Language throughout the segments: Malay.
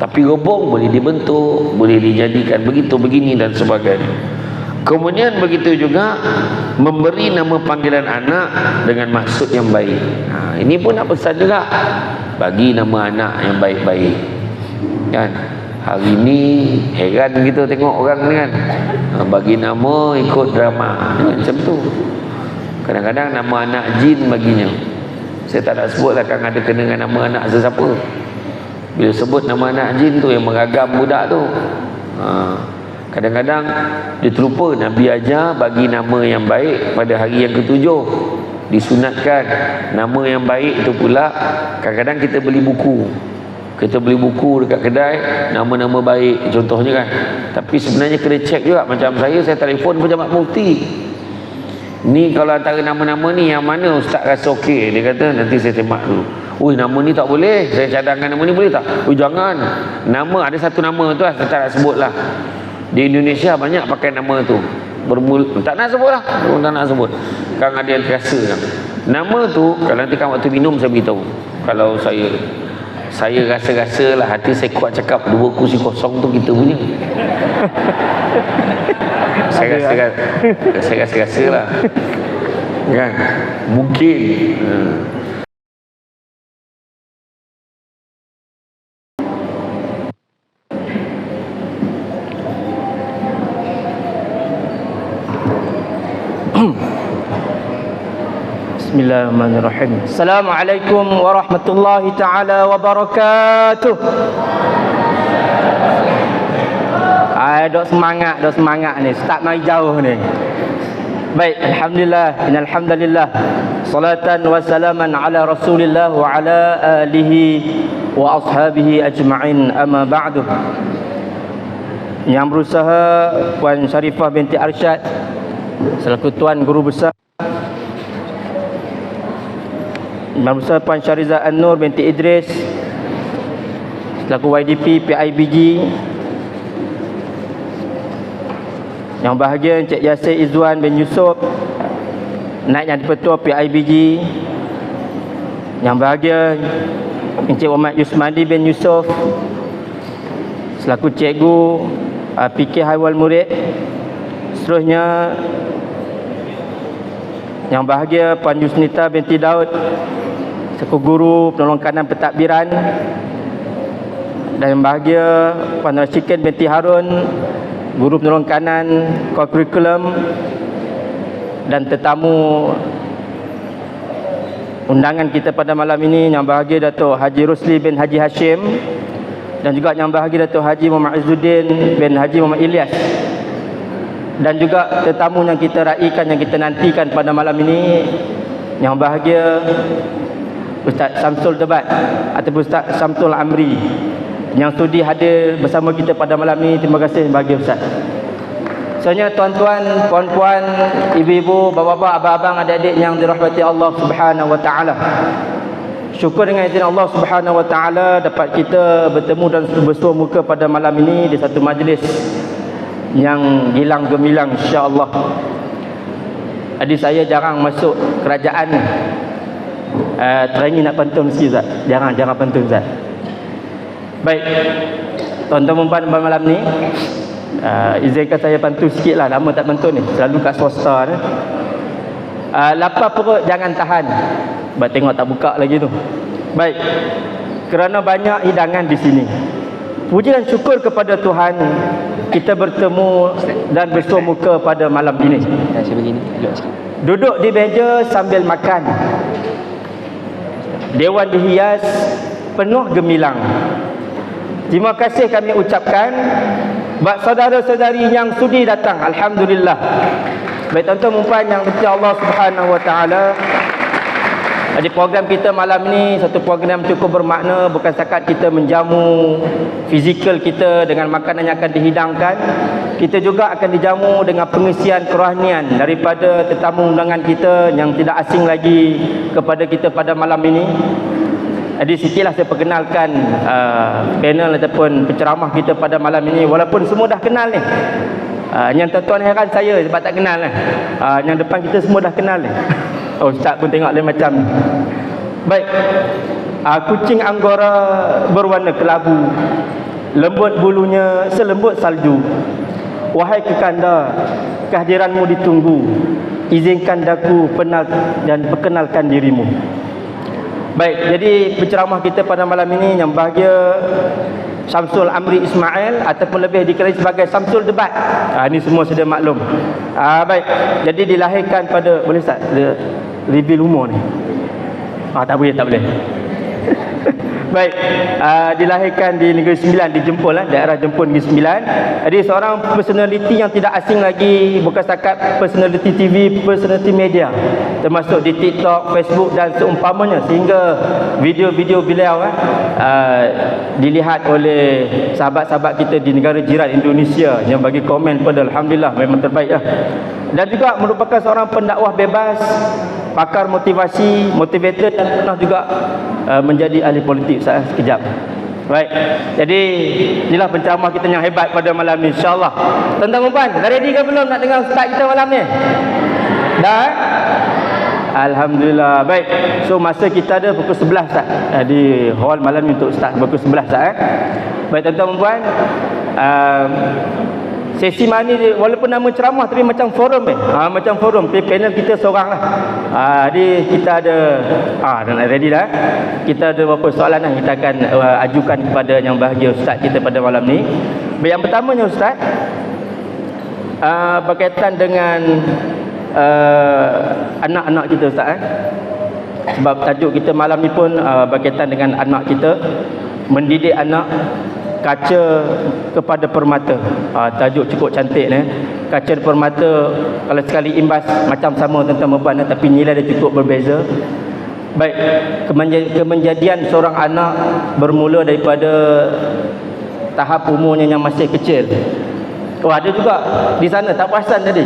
Tapi robong boleh dibentuk, boleh dijadikan begitu, begini dan sebagainya. Kemudian begitu juga memberi nama panggilan anak dengan maksud yang baik. Ini pun nak pesan juga, bagi nama anak yang baik-baik. Kan? Hari ni heran kita tengok orang ni kan, bagi nama ikut drama macam tu. Kadang-kadang nama anak jin baginya. Saya tak nak sebut lah kan ada kena dengan nama anak sesiapa. Bila sebut nama anak jin tu yang meragam budak tu, kadang-kadang dia terlupa Nabi ajar bagi nama yang baik pada hari yang ketujuh. Disunatkan nama yang baik itu pula. Kadang-kadang kita beli buku, dekat kedai nama-nama baik contohnya kan, tapi sebenarnya kena cek juga. Macam saya telefon pejabat mufti, ni kalau antara nama-nama ni yang mana ustaz rasa okey, dia kata nanti saya tembak dulu. Nama ni tak boleh, saya cadangkan nama ni boleh tak? Jangan. Nama ada satu nama tu lah, saya tak nak sebut lah. Di Indonesia banyak pakai nama tu, tak nak sebut lah, tak nak sebut. Kan ada yang terasa kan. Nama tu kalau nanti kan waktu minum saya beritahu. Kalau saya rasa-rasa lah, hati saya kuat cakap 2 kursi kosong tu kita punya. Saya rasa lah kan, mungkin Bismillahirrahmanirrahim. Assalamualaikum warahmatullahi ta'ala wabarakatuh. Dok semangat ni, start mari jauh ni. Baik, alhamdulillah, innalhamdulillah, salatan wa salaman ala Rasulillah wa ala alihi wa ashabihi ajma'in, amma ba'du. Yang berusaha Puan Sharifah binti Arsyad selaku Tuan Guru Besar, yang berusaha Puan Syariza An-Nur binti Idris selaku YDP PIBG, yang bahagia Encik Yasir Izzuan bin Yusof, Naib Yang di-Pertua PIBG, yang bahagia Encik Muhammad Yusmadi bin Yusof selaku Cikgu PK Haiwal Murid. Seterusnya yang bahagia Puan Yusnita binti Daud selaku Guru Penolong Kanan Pentadbiran, dan yang bahagia Puan Rashikin binti Harun, Guru Penolong Kanan Kurikulum, dan tetamu undangan kita pada malam ini yang bahagia Datuk Haji Rusli bin Haji Hashim, dan juga yang bahagia Datuk Haji Muhammad Izzuddin bin Haji Muhammad Ilyas, dan juga tetamu yang kita raikan, yang kita nantikan pada malam ini yang bahagia Ustaz Samsul Debat ataupun Ustaz Samsul Amri yang sudi hadir bersama kita pada malam ini. Terima kasih bagi Ustaz. Sebenarnya tuan-tuan, puan-puan, ibu-ibu, bapa-bapa, abang-abang, adik-adik yang dirahmati Allah Subhanahu wa taala. Syukur dengan izin Allah Subhanahu wa taala dapat kita bertemu dan bersua muka pada malam ini di satu majlis yang gilang gemilang, insya-Allah. Adik saya jarang masuk kerajaan ni. Terangi nak pantun sikit Ustaz. Jangan pantun Ustaz. Baik, tuan-tuan dan puan malam ni, izinkan saya pantun sikit lah. Lama tak pantun ni, selalu kat swasta ni. Lapar perut jangan tahan. Baik, tengok tak buka lagi tu. Baik, kerana banyak hidangan di sini, puji dan syukur kepada Tuhan kita bertemu dan bersua muka pada malam ini. Duduk di meja sambil makan, dewan dihias penuh gemilang. Terima kasih kami ucapkan buat saudara-saudari yang sudi datang. Alhamdulillah. Baik tuan-tuan puan yang dirahmati Allah Subhanahu wa taala, di program kita malam ini satu program cukup bermakna. Bukan setakat kita menjamu fizikal kita dengan makanan yang akan dihidangkan, kita juga akan dijamu dengan pengisian kerohanian daripada tetamu undangan kita yang tidak asing lagi kepada kita pada malam ini. Jadi sikitlah saya perkenalkan panel ataupun penceramah kita pada malam ini. Walaupun semua dah kenal ni, yang tuan-tuan heran saya sebab tak kenal lah. Yang depan kita semua dah kenal ni. Oh, Ustaz pun tengok lain macam ni. Baik, kucing Anggora berwarna kelabu, lembut bulunya selembut salju. Wahai kekanda, kehadiranmu ditunggu. Izinkan daku penal dan perkenalkan dirimu. Baik, jadi penceramah kita pada malam ini yang bahagia Syamsul Amri Ismail ataupun lebih dikenali sebagai Syamsul Debat. Ini semua sudah maklum. Baik, jadi dilahirkan pada, boleh Ustaz reveal umur ni? Tak boleh. Baik, dilahirkan di Negeri Sembilan, di Jempol, daerah Jempol Negeri Sembilan. Jadi seorang personaliti yang tidak asing lagi, bukan setakat personaliti TV, personaliti media, termasuk di TikTok, Facebook dan seumpamanya, sehingga video-video beliau dilihat oleh sahabat-sahabat kita di negara jiran Indonesia yang bagi komen pada alhamdulillah memang terbaik lah. Dan juga merupakan seorang pendakwah bebas, pakar motivasi, motivator, dan pernah juga menjadi ahli politik sekejap. Baik, jadi inilah penceramah kita yang hebat pada malam ni, insyaAllah. Tuan-tuan dan puan, dah ready ke belum nak dengar ustaz kita malam ni? Dah? Alhamdulillah. Baik, so masa kita ada pukul 11 Ustaz, di hall malam ni untuk Ustaz pukul 11 Ustaz. Baik tuan-tuan dan puan, sesi mana ni walaupun nama ceramah tapi macam forum macam forum, panel kita seorang lah. Jadi kita ada dah ready dah. Kita ada beberapa soalan lah kita akan ajukan kepada yang bahagia ustaz kita pada malam ni. Yang pertamanya ustaz, berkaitan dengan anak-anak kita ustaz. Sebab tajuk kita malam ni pun berkaitan dengan anak kita, mendidik anak, kaca kepada permata. Tajuk cukup cantik ni. Kaca permata kalau sekali imbas macam sama tentang beban, tapi nilai dia cukup berbeza. Baik, kemenjadian seorang anak bermula daripada tahap umurnya yang masih kecil. Ada juga di sana tak perasan tadi.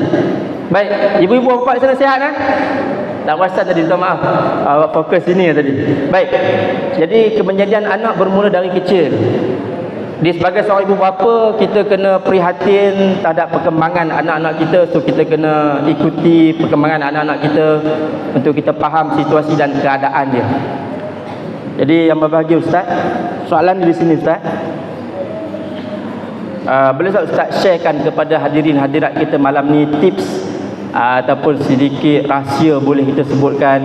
Baik, ibu-ibu bapa di sana sihat tak perasan tadi, minta maaf. Awak fokus sini tadi. Baik. Jadi kemenjadian anak bermula dari kecil. Sebagai seorang ibu bapa, kita kena prihatin terhadap perkembangan anak-anak kita. So kita kena ikuti perkembangan anak-anak kita untuk kita faham situasi dan keadaan dia. Jadi yang berbahagia ustaz, soalan di sini ustaz, boleh ustaz sharekan kepada hadirin hadirat kita malam ni tips ataupun sedikit rahsia boleh kita sebutkan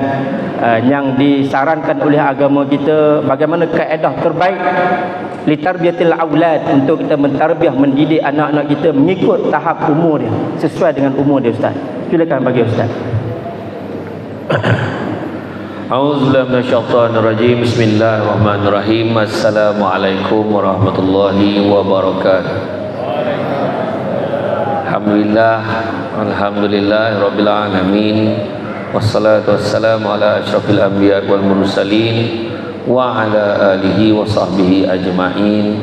yang disarankan oleh agama kita, bagaimana kaedah terbaik litarbiyatil aulad untuk kita mentarbiah, mendidik anak-anak kita mengikut tahap umur dia, sesuai dengan umur dia ustaz. Silakan bagi ustaz. A'udzubillahi minasyaitonirrajim. Bismillahirrahmanirrahim. Assalamualaikum warahmatullahi wabarakatuh. Alhamdulillah rabbil alamin. Wassalatu wassalamu ala asyrafil anbiya wal mursalin wa ala alihi wa sahbihi ajma'in.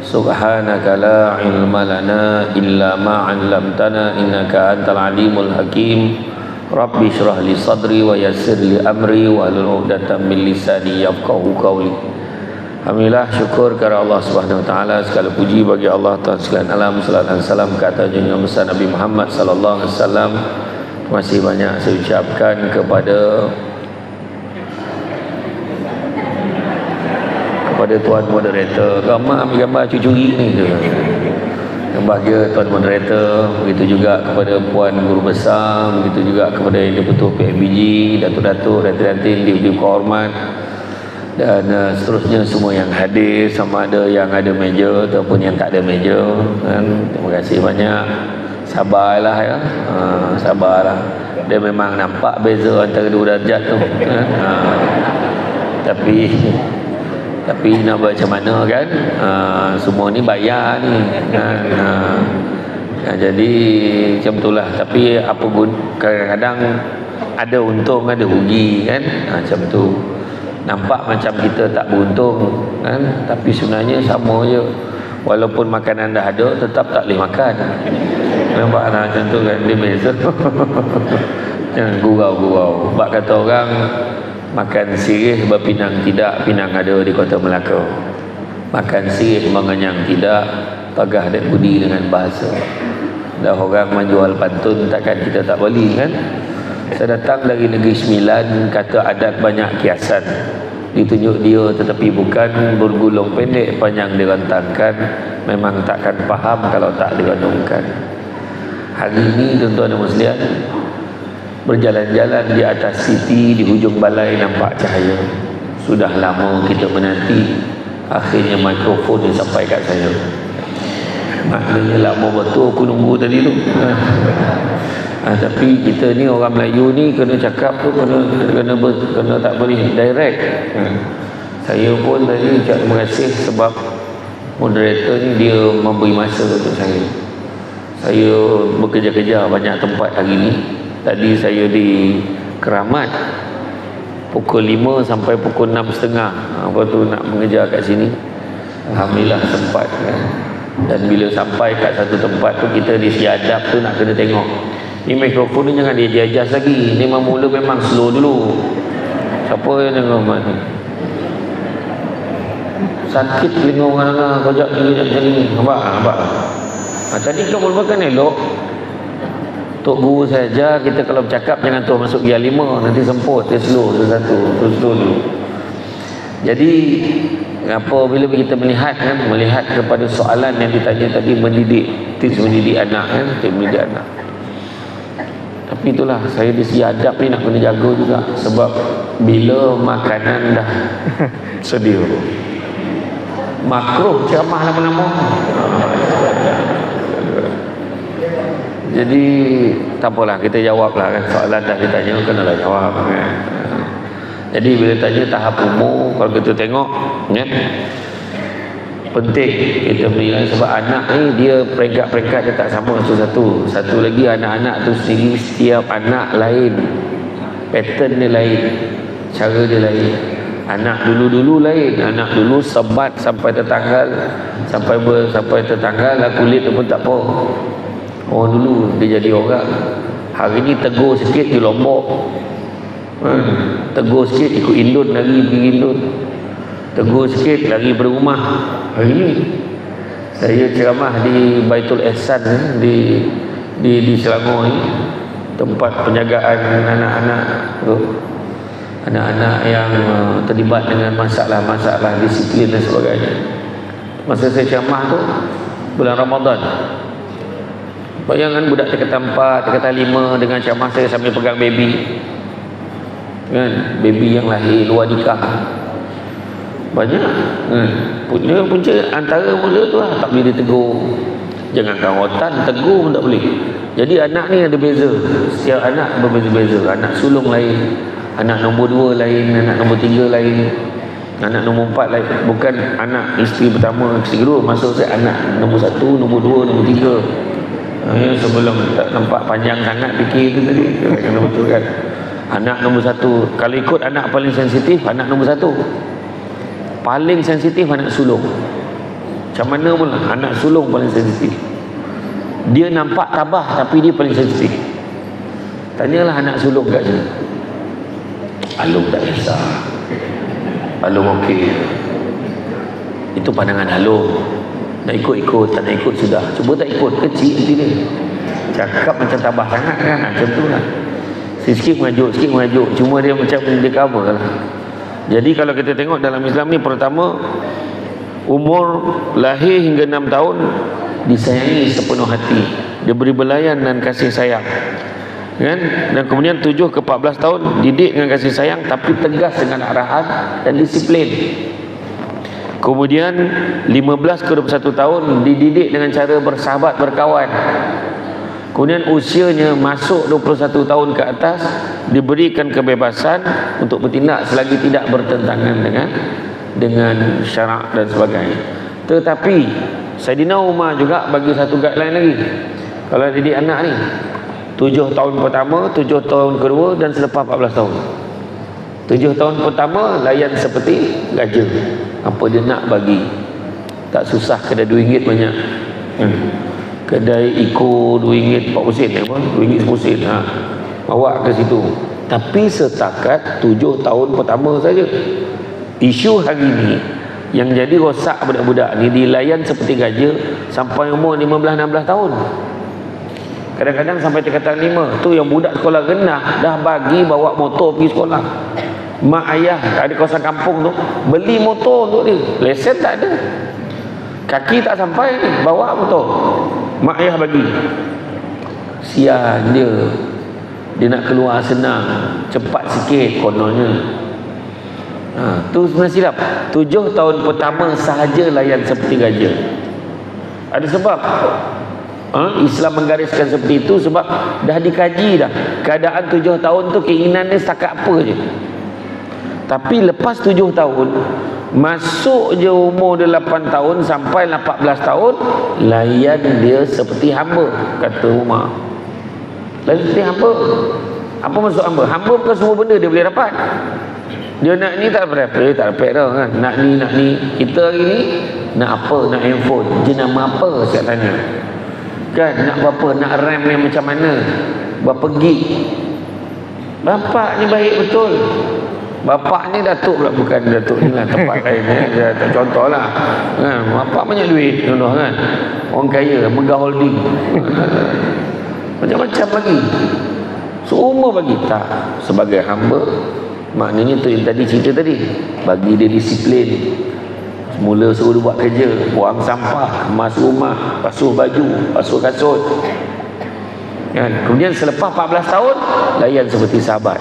Subhanaka la ilma lana illa ma 'allamtana innaka antal alimul hakim. Rabbi shrah li sadri wa yassir li amri wa hlul 'uqdatam min lisani yafqahu qawli. Alhamdulillah, syukur kepada Allah Subhanahu wa taala, segala puji bagi Allah Tuhan sekalian alam, salat dan salam ke atas junjungan besar Nabi Muhammad sallallahu alaihi wasallam. Terima kasih banyak saya ucapkan kepada tuan moderator. Gambar ambil gambar curi ni tu. Yang bahagia tuan moderator, begitu juga kepada puan guru besar, begitu juga kepada yang ketua PMBG, datuk-datuk, datuk-datuk, di kehormat, dan seterusnya semua yang hadir, sama ada yang ada meja ataupun yang tak ada meja kan. Terima kasih banyak. Sabarlah ya. Sabarlah. Dia memang nampak beza antara dua darjat tu kan? Tapi nak buat macam mana kan, semua ni bayar ni kan? Jadi macam itulah. Tapi apa pun kadang-kadang ada untung ada rugi kan, macam tu. Nampak macam kita tak beruntung kan, tapi sebenarnya sama je. Walaupun makanan dah ada, tetap tak boleh makan. Nampak lah macam tu kan, dia beza. Jangan gurau-gurau. Sebab kata orang, makan sirih berpinang tidak, pinang ada di Kota Melaka. Makan sirih mengenyang tidak, pagah dan budi dengan bahasa. Dah orang menjual pantun, takkan kita tak boleh kan. Saya datang dari Negeri Sembilan, kata adat banyak kiasan. ditunjuk dia, tetapi bukan bergulung pendek panjang dirantangkan. Memang takkan faham kalau tak direnungkan. Hari ini tuan-tuan dan muslimin, berjalan-jalan di atas city, di hujung balai nampak cahaya. Sudah lama kita menanti, akhirnya mikrofon sampai kat saya. Maknanya lama betul aku nunggu tadi tu. Tapi kita ni orang Melayu ni kena cakap tu kena tak boleh direct. Saya pun tadi ucap terima kasih sebab moderator ni dia memberi masa untuk saya. Saya bekerja-kerja banyak tempat hari ni. Tadi saya di Keramat pukul 5 sampai pukul 6.30. Apa tu nak mengejar kat sini. Alhamdulillah sempat kan. Dan bila sampai kat satu tempat tu, kita disiadap tu nak kena tengok. Ni mikrofon ni jangan dia adjust lagi. Ni mula memang slow dulu. Siapa yang tengok ni? Sakit telinga orang dengar. Kejap ni. Nampak? Tadi kamu makan elok. Tok guru saya ajar kita kalau bercakap jangan terus masuk gear 5, nanti semput, dia slow satu dulu. Jadi apa bila kita melihat kepada soalan yang ditanya tadi, tips mendidik anak kan, tips mendidik anak. Tapi itulah saya di segi adab ni nak kena jaga juga, sebab bila makanan dah sedia makruh ceramah lama-lama. Jadi tak apalah, kita jawablah kan, soalan dah ditanya kenalah jawab kan. Jadi bila tanya tahap umur, kalau kita tengok kan, penting kita beri, sebab anak ni dia peringkat-peringkat dia tak sama satu-satu. Satu lagi anak-anak tu sendiri, setiap anak lain, pattern dia lain, cara dia lain. Anak dulu lain, anak dulu sebat sampai tertanggal, sampai tertanggal lah kulit tu pun tak apa. Orang dulu dia jadi orang, hari ni tegur sikit di Lombok, tegur sikit ikut Indun, lari pergi Indun, tegur sikit lari berumah. Hari ni saya ceramah di Baitul Ihsan di Selangor ni, tempat penjagaan anak-anak yang terlibat dengan masalah disiplin dan sebagainya. Masa saya ceramah tu bulan Ramadan, bayangkan budak tingkatan 4, tingkatan 5 dengan ceramah saya sambil pegang baby kan, baby yang lahir luar nikah banyak kan. Punca antara mula tu lah, tak boleh ditegur, jangan kawasan, tegur pun tak boleh. Jadi anak ni ada beza, setiap anak berbeza-beza. Anak sulung lain, anak nombor 2 lain, anak nombor 3 lain, anak nombor 4 lain. Bukan anak isteri pertama, isteri kedua. Maksud saya anak nombor 1, nombor 2, nombor 3. Sebelum tak nampak panjang sangat fikir tu tadi, kena betul kan. Anak nombor 1, kalau ikut anak paling sensitif, anak nombor 1 paling sensitif, anak sulung. Macam mana pun lah, anak sulung paling sensitif. Dia nampak tabah tapi dia paling sensitif. Tanyalah anak sulung kat sini, Alung tak kisah, Alung okey, itu pandangan Alung. Nak ikut, tak nak ikut sudah. Cuba tak ikut, kecil nanti dia cakap macam tabah sangat kan, macam tu lah. Sikit mengajuk, cuma dia macam dia cover lah. Jadi kalau kita tengok dalam Islam ni, pertama umur lahir hingga 6 tahun disayangi sepenuh hati, diberi belayan dan kasih sayang kan? Dan kemudian 7 ke 14 tahun didik dengan kasih sayang tapi tegas dengan arahan dan disiplin. Kemudian 15 ke 21 tahun dididik dengan cara bersahabat, berkawan. Kemudian usianya masuk 21 tahun ke atas diberikan kebebasan untuk bertindak selagi tidak bertentangan dengan syarak dan sebagainya. Tetapi Saidina Umar juga bagi satu guideline lagi. Kalau didik anak ni 7 tahun pertama, 7 tahun kedua dan selepas 14 tahun. 7 tahun pertama layan seperti gajah. Apa dia nak bagi, tak susah. Kedai RM2 banyak, kedai Iko RM2 40 sen apa, RM2 10 sen, bawa ke situ. Tapi setakat 7 tahun pertama saja. Isu hari ni yang jadi rosak budak-budak ni, dilayan seperti gajah sampai umur 15-16 tahun. Kadang-kadang sampai tingkatan 5 tu yang budak sekolah rendah dah bagi bawa motor pergi sekolah. mak ayah ada kawasan kampung tu beli motor untuk dia, lesen tak ada, kaki tak sampai ni, bawa motor mak ayah bagi. Sian dia nak keluar senang, cepat sikit kononnya. Tu sebenarnya silap. 7 tahun pertama sahaja layan seperti gajah. Ada sebab Islam menggariskan seperti itu, sebab dah dikaji dah keadaan 7 tahun tu keinginan dia setakat apa je. Tapi lepas 7 tahun, masuk je umur dia 8 tahun sampai 14 tahun, layan dia seperti hamba, kata Umar. Layan seperti hamba. Apa maksud hamba? Hamba bukan semua benda dia boleh dapat. Dia nak ni tak dapat, tak dapat dah kan. Nak ni. Kita hari ni nak apa? Nak handphone. Jenama apa? Saya tanya. Kan nak berapa? Nak RAM yang macam mana? Berapa gig? Bapak ni baik betul. Bapak ni Datuk pula, bukan Datuk ni lah, tempat lain ni. Tak contoh lah. Kan? Bapak banyak duit, contoh kan. Orang kaya, Mega Holding. Macam-macam lagi. Semua bagi tak. Sebagai hamba, maknanya tu yang tadi cerita tadi, bagi dia disiplin. Semula suruh dia buat kerja, buang sampah, kemas rumah, basuh baju, basuh kasut kan? Kemudian selepas 14 tahun layan seperti sahabat.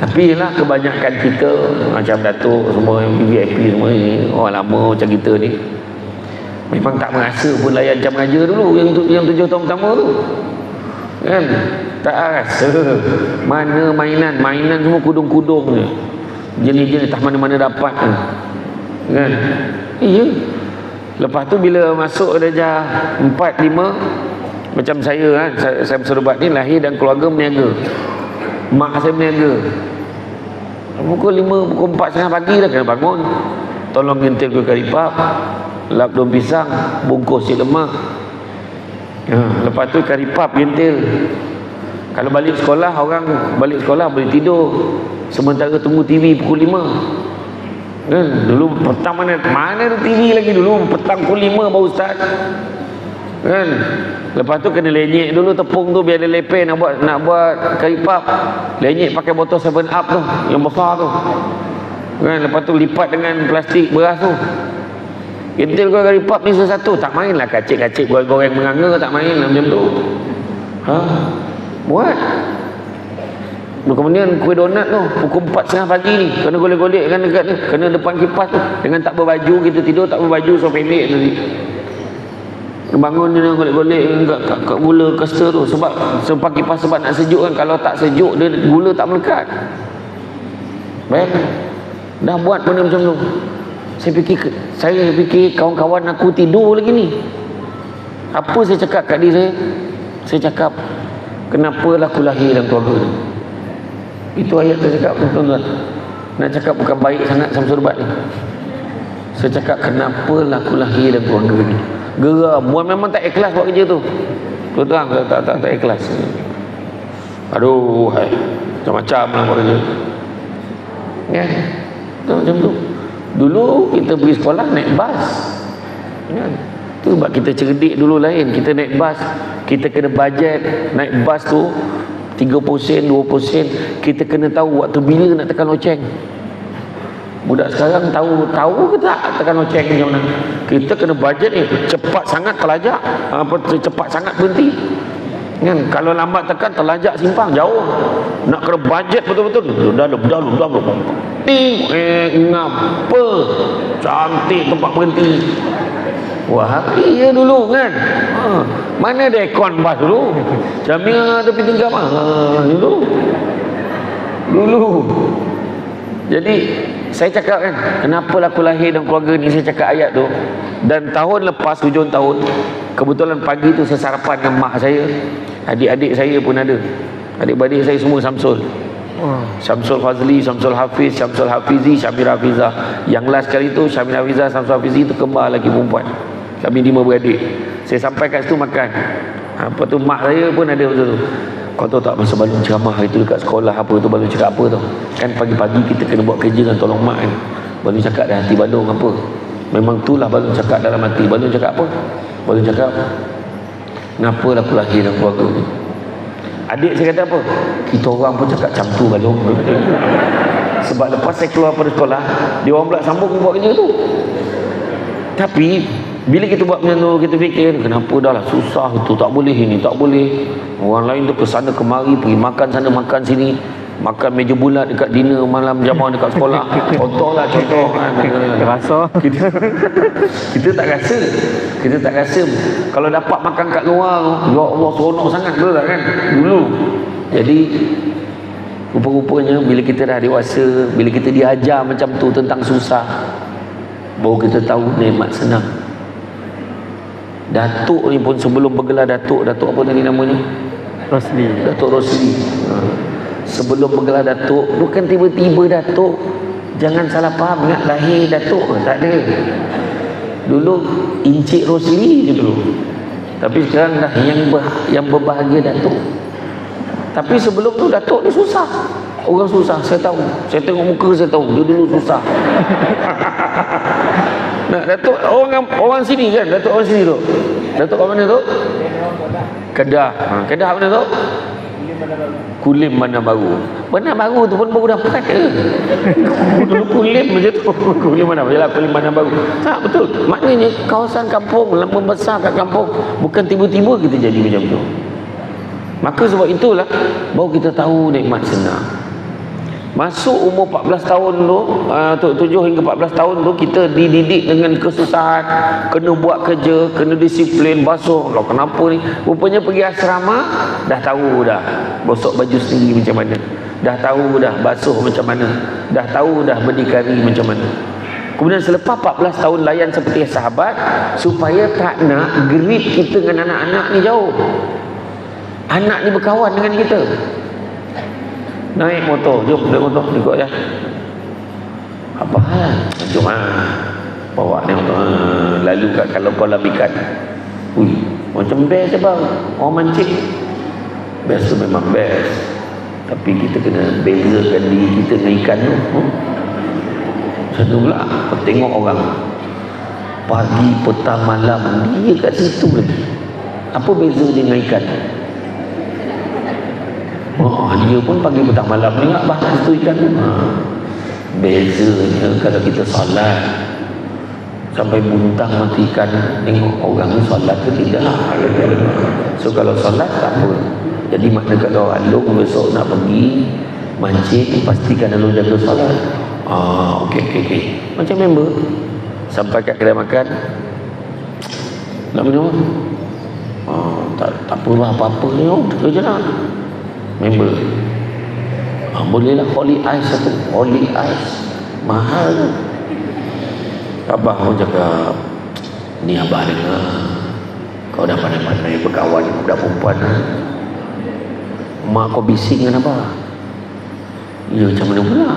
Tapi lah kebanyakan kita macam Datuk semua, VIP semua ni, orang lama macam kita ni, memang tak merasa pun layan jam raja dulu yang 7 tahun pertama tu kan. Tak rasa mana mainan semua kudung-kudung je, jenis-jenis tak mana-mana dapat kan. Iya. Lepas tu bila masuk darjah 4, 5, macam saya kan, saya berserubat ni lahir dan keluarga berniaga. Mak saya berniaga. Pukul 5, pukul 4:30 pagi dah kena bangun, tolong ngentil kuih kari pap, lap daun pisang, bungkus si lemak. Lepas tu kari pap ngentil. Kalau balik sekolah, orang balik sekolah boleh tidur, sementara tunggu TV pukul 5 kan. Dulu petang mana ada TV lagi, dulu petang pukul 5 baru start kan. Lepas tu kena lenyek dulu tepung tu biar dia lepeh, nak buat kari pap, lenyek pakai botol 7 Up tu yang besar tu kan. Lepas tu lipat dengan plastik beras tu, kentil kau kari pap ni satu, tak main lah kacik-kacik goreng-goreng menganga, tak main lah macam tu. Buat. Kemudian kuih donat tu pukul 4:30 pagi ni kena golek-golek kan dekat ni, kena depan kipas tu, dengan tak berbaju, kita tidur tak berbaju, so pendek tadi. Bangun dia golek-golek kat gula kasta tu, sebab kipas sebab nak sejuk kan. Kalau tak sejuk dia gula tak melekat. Baik. Dah buat benda macam tu. Saya fikir kawan-kawan aku tidur lagi ni. Apa saya cakap kat diri saya? Saya cakap, kenapalah aku lahir dalam keluarga ni. Itu ayat saya cakap, tuan-tuan. Nak cakap bukan baik sangat sama surbat ni. Saya cakap, kenapalah aku lahir dalam keluarga ni. Geram, memang tak ikhlas buat kerja tu. Tuan-tuan, tak ikhlas. Aduh, macam-macam lah buat kerja. Ya, macam tu. Dulu kita pergi sekolah naik bas. Ya. Tu sebab kita cerdik dulu lain. Kita naik bas, kita kena bajet naik bas tu 30 sen, 20 sen. Kita kena tahu waktu bila nak tekan loceng. Budak sekarang tahu ke tak tekan loceng macam mana? Kita kena bajet ni, cepat sangat terlajak, cepat sangat berhenti kan. Kalau lambat tekan terlajak simpang jauh. Nak kena bajet betul-betul. Dah ngapa cantik tempat berhenti. Wah, iya dulu kan. Mana ada aircon bas dulu? Jamia tepi tingkap dulu. Jadi saya cakap kan, kenapa aku lahir dalam keluarga ni, saya cakap ayat tu. Dan tahun lepas, hujung tahun, kebetulan pagi tu saya sarapan dengan mak saya. Adik-adik saya pun ada. Adik-adik saya semua Samsul. Syamsul Fazli, Syamsul Hafiz, Syamsul Hafizi, Syamir Hafizah. Yang last kali tu Syamir Hafizah, Syamsul Hafizi tu kembar lagi perempuan. Kami 5 beradik. Saya sampai kat situ makan. Apa tu mak saya pun ada waktu tu. Kau tahu tak masa balon ceramah itu dekat sekolah apa tu, balon cakap apa tu? Kan pagi-pagi kita kena buat kerja kan, tolong mak kan. Balon cakap dah hati balon apa? Memang itulah balon cakap dalam hati. Balon cakap apa? Balon cakap, kenapa lah aku lahir dalam keluarga ni? Adik saya kata apa? Kita orang pun cakap macam tu balong. Sebab lepas saya keluar pada sekolah, dia orang pula sambung buat kerja tu. Tapi bila kita buat macam tu, kita fikir kenapa dah lah susah tu, tak boleh ini, tak boleh. Orang lain tu ke sana kemari, pergi makan sana makan sini, makan meja bulat dekat dinner malam jamaah dekat sekolah. Contoh Rasa kita tak rasa. Kita tak rasa kalau dapat makan kat luar, ya Allah seronok sangat betul tak kan dulu. Jadi rupa-rupanya bila kita dah dewasa, bila kita diajar macam tu tentang susah, baru kita tahu nikmat senang. Datuk ni pun sebelum bergelar Datuk apa tadi namanya? Rosli. Datuk Rosli. Sebelum bergelar Datuk, bukan tiba-tiba Datuk. Jangan salah faham, ingat lahir Datuk tak ada. Dulu Encik Rosli je dulu. Tapi sekarang dah yang berbahagia Datuk. Tapi sebelum tu Datuk ni susah. Orang susah, saya tahu. Saya tengok muka saya tahu, dia dulu susah. Nah, Datuk orang sini kan, Datuk orang sini tu. Datuk kat mana tu? Kedah. Kedah mana tu? Kulim Bandar Baru. Bandar Baru tu pun baru dapat ke? Dulu Kulim macam tu. Kulim mana? Yalah Kulim Bandar Baru. Tak betul. Maknanya kawasan kampung lama besar kat kampung, bukan tiba-tiba kita jadi macam tu. Maka sebab itulah baru kita tahu nikmat senang. Masuk umur 14 tahun tu, 7 hingga 14 tahun tu kita dididik dengan kesusahan, kena buat kerja, kena disiplin, basuh. Loh, kenapa ni? Rupanya pergi asrama dah tahu dah gosok baju sendiri macam mana. Dah tahu dah basuh macam mana. Dah tahu dah berdikari macam mana. Kemudian selepas 14 tahun layan seperti sahabat, supaya tak nak grip kita dengan anak-anak ni jauh. Anak ni berkawan dengan kita. Naik motor, jom naik motor, ikut ya. Apa hal? Jom bawa naik motor. Lalu kat kalau kolam ikan. Ui, macam best je bang. Orang mancing. Best tu memang best. Tapi kita kena bezakan diri kita dengan ikan tu. Macam tu pula. Tengok orang pagi, petang, malam, dia kat situ lagi. Apa beza dia dengan ikan? Dia pun pagi petang malam ni nak bahas tu ikan. Bezanya kalau kita solat sampai buntang mati ikan, tengok orang ni solat ke tidak. So kalau solat tak apa. Jadi makna kalau Alung besok nak pergi mancing, pastikan Alung jaga solat. Okey. Macam member sampai kat kedai makan, nak minum tak apa apa ni, kerja lah member. Bolehlah holy ice satu. Holy ice mahal tu. Abah pun cakap, ni abah dengar kau dah pandai-pandai berkawan dengan budak perempuan. Mak kau bising dengan abah. Ya macam mana pula?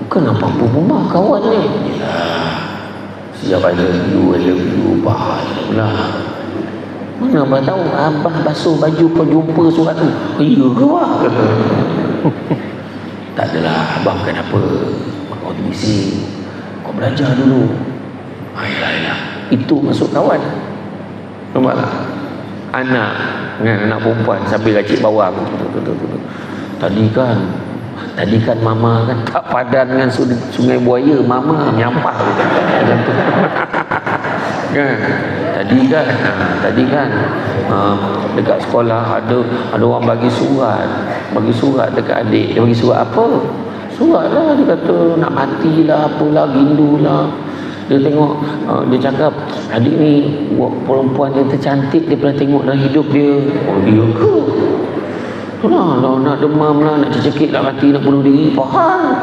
Bukan apa-apa pun bah kawan ni. Yalah, sejak I love you bah lah. Mana abah tahu? Abah basuh baju kau jumpa surat tu. Ya ke abah? Tak adalah, abah bukan apa. Kau tu bising. Kau belajar dulu. Yalah. Itu masuk kawan. Nampak tak? Anak dengan anak perempuan sambil racik bawang. Tadi kan mama kan tak padan dengan sungai buaya. Mama nyampah. Macam tu. Kan? Tadi kan dekat sekolah ada orang bagi surat dekat adik. Dia bagi surat apa? Surat lah, dia kata nak matilah, apalah, gindulah. Dia tengok, dia cakap adik ni perempuan yang tercantik dia pernah tengok dalam hidup dia. Dia ke? Itulah, nak demam lah, nak cekik, nak mati, nak bunuh diri. Faham?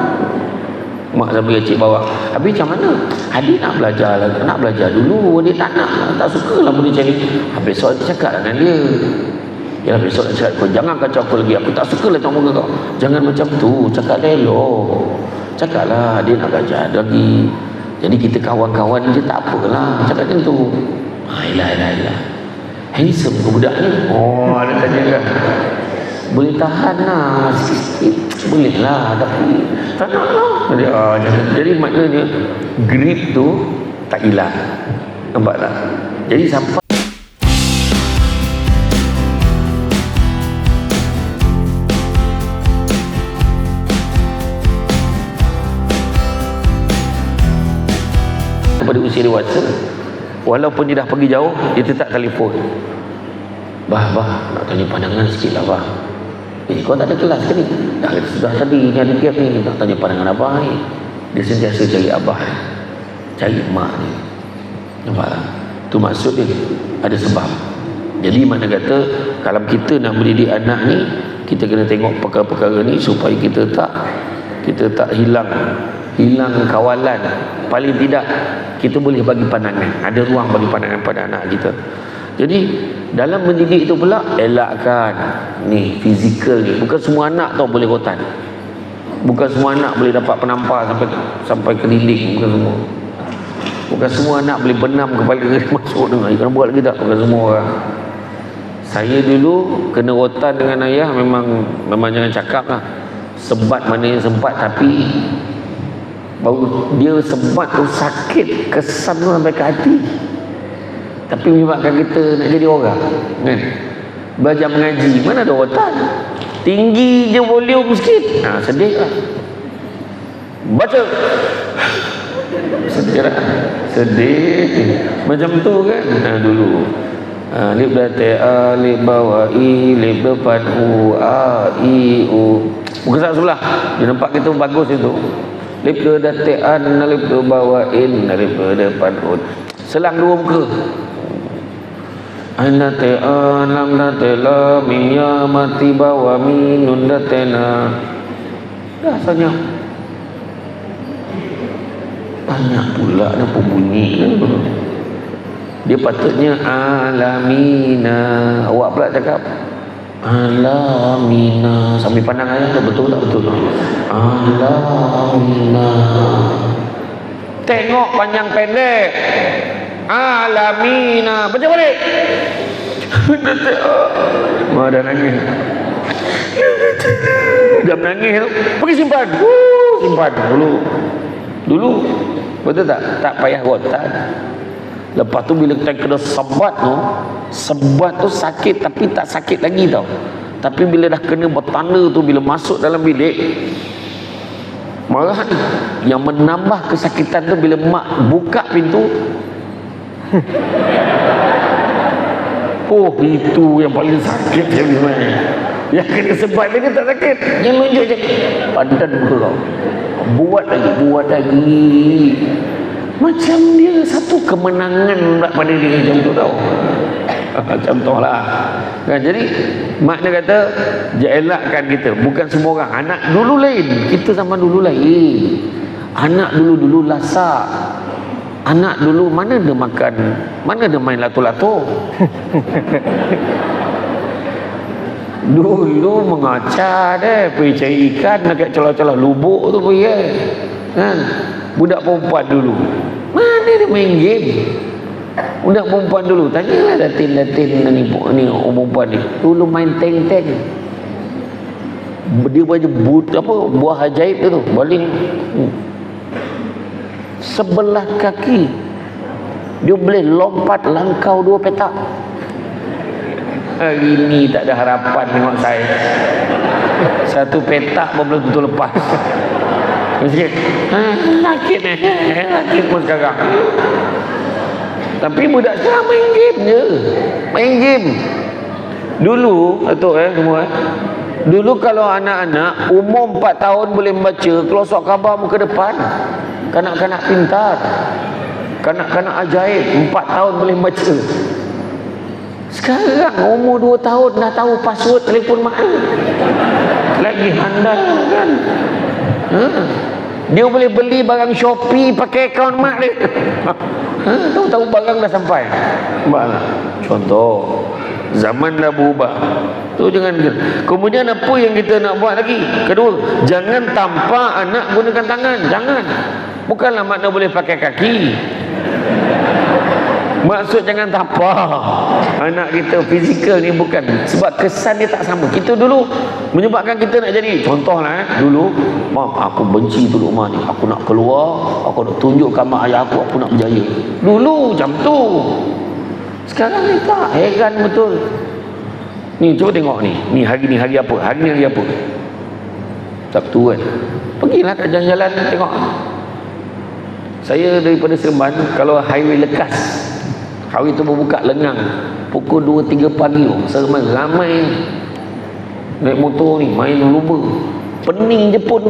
Mak sambil cik bawa. Habis macam mana? Adik nak belajar lah. Nak belajar dulu. Dia tak nak lah. Tak suka lah boleh cari. Habis besok dia cakap dengan dia. Ya besok dia cakap, kau jangan kacau aku lagi. Aku tak suka lah tengok muka kau. Jangan macam tu. Cakap elok. Cakap lah dia nak belajar lagi. Jadi kita kawan-kawan je tak apalah. Cakap macam tu. Yelah. Handsome ke budak ni? Ada tanya kan. Boleh tahan lah sikit. Boleh lah. Tapi tak nak lah. Jadi maknanya grip tu tak hilang. Nampak tak? Jadi sampai pada usia dewasa, walaupun dia dah pergi jauh, dia tetap telefon. Bah, nak tanya pandangan sikit lah, bah. Kau tak ada kelas ke ni? Sudah tadi, ni ada gap ni, nak tanya pandangan abah ni. Dia sentiasa cari abah, cari mak ni. Nampak tak? Tu maksud dia, ada sebab. Jadi mana kata, kalau kita nak mendidik anak ni, kita kena tengok perkara-perkara ni supaya kita tak hilang kawalan. Paling tidak kita boleh bagi pandangan, ada ruang bagi pandangan pada anak kita. Jadi dalam mendidik itu pula, elakkan ni fizikal ni. Bukan semua anak tau boleh rotan, bukan semua anak boleh dapat penampar sampai keliling, bukan semua anak boleh benam kepala dia masuk dengan ikan buat lagi tak, bukan semua orang. Saya dulu kena rotan dengan ayah, memang jangan cakap lah. Sebat mana yang sempat, tapi baru dia sebat tu sakit, kesan tu sampai ke hati. Tapi menyebabkan kita nak jadi orang kan. Belajar mengaji, mana ada rotan, tinggi je volume sikit, sedih lah. Baca sedih macam tu kan. Dulu lip date a, lip bawah i, lip depan u, a, i, u. Bukan salah sebelah. Dia nampak kita bagus itu. Lip date an, lip bawah in, lip depan u. Selang dua muka. Anate an, lam date la, mim ya mati bawah min, nun date na. Dah senyap. Banyak pula ada pembunyi. Dia patutnya alamina. Awak pula cakap alamina sambil pandang ayah tu, betul tak betul? Alamina. Tengok panjang pendek. Alamina. Baca balik. Dah nangis. Jam nangis tu pergi simpan. Simpan dulu. Betul tak? Tak payah rotan. Lepas tu bila kita kena sebat tu sakit, tapi tak sakit lagi tau. Tapi bila dah kena bertanda tu, bila masuk dalam bilik, malahan yang menambah kesakitan tu bila mak buka pintu. Oh, itu yang paling sakit sebenarnya. Yang kena sebat dia tak sakit, yang nunjuk je padan muka kau. Buat lagi. Macam dia satu kemenangan pada dia macam tu tau. Macam tu lah kan. Jadi makna kata elakkan kita. Bukan semua orang. Anak dulu lain, kita sama dulu lain. Anak dulu lasak. Anak dulu mana dia makan, mana dia main lato-lato. Dulu mengacar pergi cari ikan dekat celah-celah lubuk tu pergi kan. Budak perempuan dulu mana dia main game. Budak perempuan dulu, tanyalah datin ni perempuan ni, dulu main tank. Dia baca buah ajaib tu baling sebelah kaki, dia boleh lompat langkau 2 petak. Hari ni tak ada harapan tengok saya. 1 petak pun belum tentu lepas. Sikit sakit pun sekarang. Tapi budak sekarang main game je. Main game. Dulu semua dulu kalau anak-anak umur 4 tahun boleh membaca, kelosok khabar muka depan. Kanak-kanak pintar, kanak-kanak ajaib, 4 tahun boleh membaca. Sekarang umur 2 tahun dah tahu password telefon mak. Lagi handal kan. Dia boleh beli barang Shopee pakai akaun mak dia. Tahu-tahu barang dah sampai. Contoh, zaman dah berubah. Tu jangan. Kemudian apa yang kita nak buat lagi? Kedua, jangan tampak anak gunakan tangan. Jangan. Bukanlah makna boleh pakai kaki. Maksud jangan tampar anak kita fizikal ni, bukan. Sebab kesan dia tak sama. Kita dulu menyebabkan kita nak jadi. Contohlah dulu, mak aku benci tu rumah ni, aku nak keluar, aku nak tunjukkan mak ayah aku nak berjaya. Dulu macam tu. Sekarang ni tak. Heran betul. Ni cuba tengok ni hari ni hari apa? Hari ni hari apa? Sabtu kan. Pergilah kat jalan-jalan tengok. Saya daripada Seremban, kalau highway lekas, highway tu berbuka lengang pukul 2-3 pagi, Seremban ramai naik motor ni, main lumba. Pening Jepun.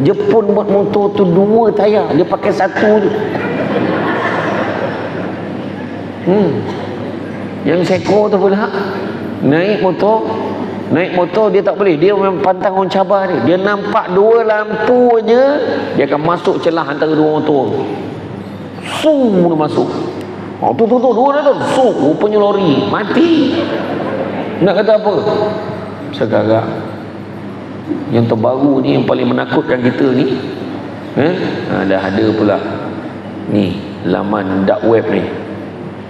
Jepun buat motor tu 2 tayar, dia pakai 1 je. Yang seko tu pula naik motor dia tak boleh, dia memang pantang orang cabar dia nampak 2 lampu je, dia akan masuk celah antara 2 motor. Dia masuk. Tu 2 dah tu. Rupanya lori mati. Nak kata apa? Sekarang yang terbaru ni, yang paling menakutkan kita ni, dah ada pula ni laman dark web ni,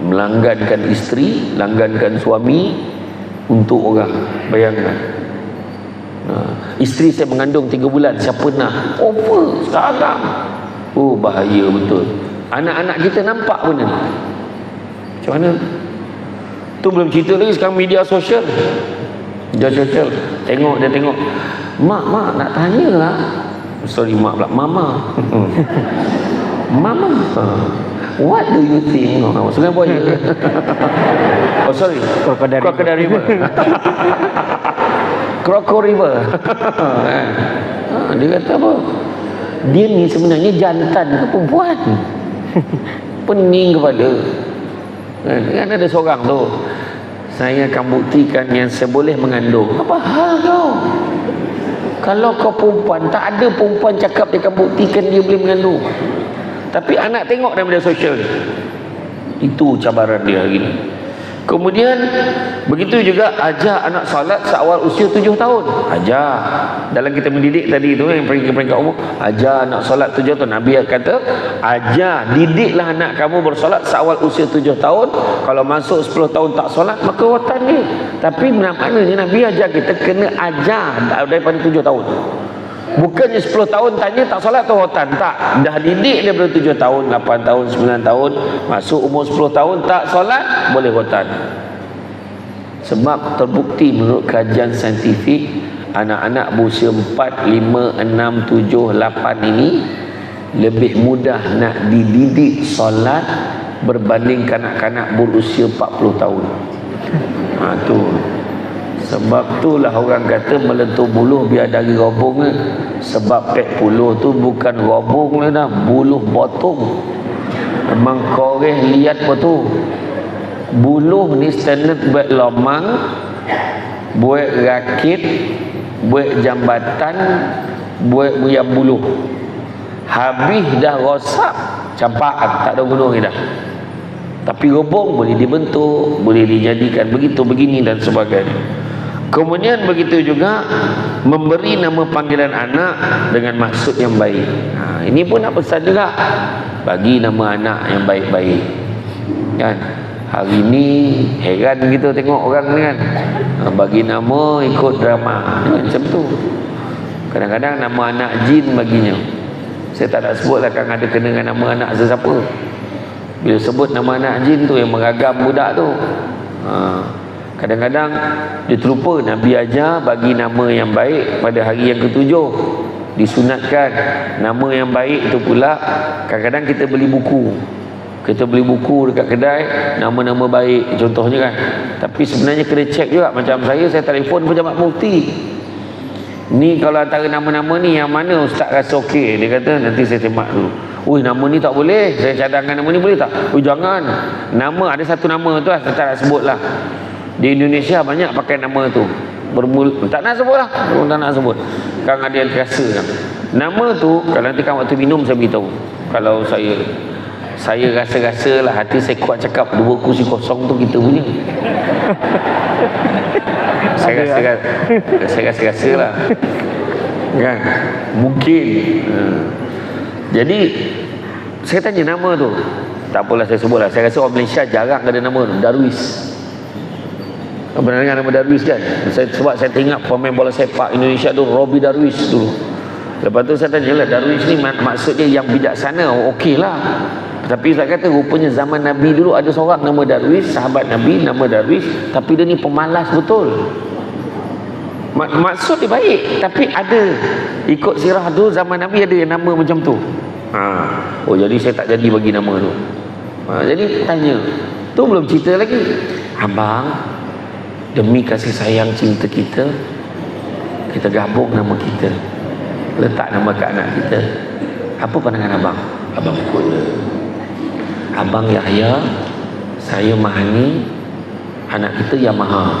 melanggankan isteri, langgankan suami untuk orang. Bayangkan, isteri saya mengandung 3 bulan, siapa nak over sekarang? Bahaya betul. Anak-anak kita nampak benda ni, macam mana? Tu belum cerita lagi sekarang media sosial. Tengok, mak nak tanya lah. Sorry, mak pula, mama. Mama, what do you think? Sungai Buaya. Sorry, Crocodile River. Crocodile River. Dia kata apa? Dia ni sebenarnya jantan ke perempuan? Pening kepala. Kan ada seorang tu, saya akan buktikan yang saya boleh mengandung. Apa hal kau? Kalau kau perempuan, tak ada perempuan cakap dia akan buktikan dia boleh mengandung. Tapi anak tengok dalam media sosial. Itu cabaran dia hari ni. Kemudian begitu juga ajar anak solat seawal usia 7 tahun. Ajar. Dalam kita mendidik tadi tu, yang peringkat-peringkat umur, ajar anak solat 7 tahun. Nabi kata, ajar, didiklah anak kamu bersolat seawal usia 7 tahun. Kalau masuk 10 tahun tak solat, maka watan dia. Tapi maknanya Nabi ajar kita kena ajar daripada 7 tahun. Bukannya 10 tahun tanya tak solat tu watan. Tak, dah didik daripada 7 tahun, 8 tahun, 9 tahun, masuk umur 10 tahun tak solat, boleh watan. Sebab terbukti menurut kajian saintifik, anak-anak berusia 4, 5, 6, 7, 8 ini lebih mudah nak dididik solat berbanding kanak-kanak berusia 40 tahun. Tu. Sebab itulah orang kata melentur buluh biar dari robong. Sebab pek puluh tu bukan robong dah, buluh botong. Memang koreh lihat apa tu. Buluh ni standard buat lomang, buat rakit, buat jambatan, buat buyang buluh. Habis dah rosak, campaan, tak ada gunung dah. Tapi robong boleh dibentuk, boleh dijadikan begitu, begini dan sebagainya. Kemudian begitu juga memberi nama panggilan anak dengan maksud yang baik. Ini pun nak pesan juga, bagi nama anak yang baik-baik. Kan? Hari ni heran kita tengok orang ni kan, bagi nama ikut drama macam tu. Kadang-kadang nama anak jin baginya. Saya tak nak sebutlah kan ada kena dengan nama anak sesiapa. Bila sebut nama anak jin tu yang meragam budak tu, kadang-kadang dia terlupa Nabi ajar bagi nama yang baik pada hari yang ke-7. Disunatkan nama yang baik itu pula. Kadang-kadang kita beli buku. Kita beli buku dekat kedai, nama-nama baik contohnya kan. Tapi sebenarnya kena cek juga. Macam saya telefon pejabat mufti. Ni kalau antara nama-nama ni yang mana ustaz rasa okey? Dia kata nanti saya tembak dulu. Nama ni tak boleh. Saya cadangkan nama ni boleh tak? Jangan. Nama ada satu nama tu lah, saya tak nak sebut lah. Di Indonesia banyak pakai nama tu. Tak nak sebut lah. Tak nak sebut. Kan ada yang terasa kan. Nama tu, kalau nanti kan waktu minum saya beritahu. Kalau saya rasa-rasa lah, hati saya kuat cakap 2 kursi kosong tu kita punya. Saya rasa lah. Kan? Mungkin. Jadi, saya tanya nama tu. Tak apalah saya sebut lah. Saya rasa orang Malaysia jarang ada nama tu. Darwis. Pernah dengar nama Darwis kan? Sebab saya teringat pemain bola sepak Indonesia tu Robbie Darwis dulu. Lepas tu saya tanya lah, Darwis ni maksudnya yang bijaksana, okey lah. Tapi saya kata rupanya zaman Nabi dulu ada seorang nama Darwis, sahabat Nabi nama Darwis, tapi dia ni pemalas betul. Maksud dia baik, tapi ada ikut sirah tu zaman Nabi ada yang nama macam tu. Oh jadi saya tak jadi bagi nama tu. Jadi tanya, tu belum cerita lagi. Abang, demi kasih sayang cinta kita, kita gabung nama kita, letak nama kat anak kita. Apa pandangan abang? Abang ikut. Abang Yahya, saya Mahani, anak kita Yamaha.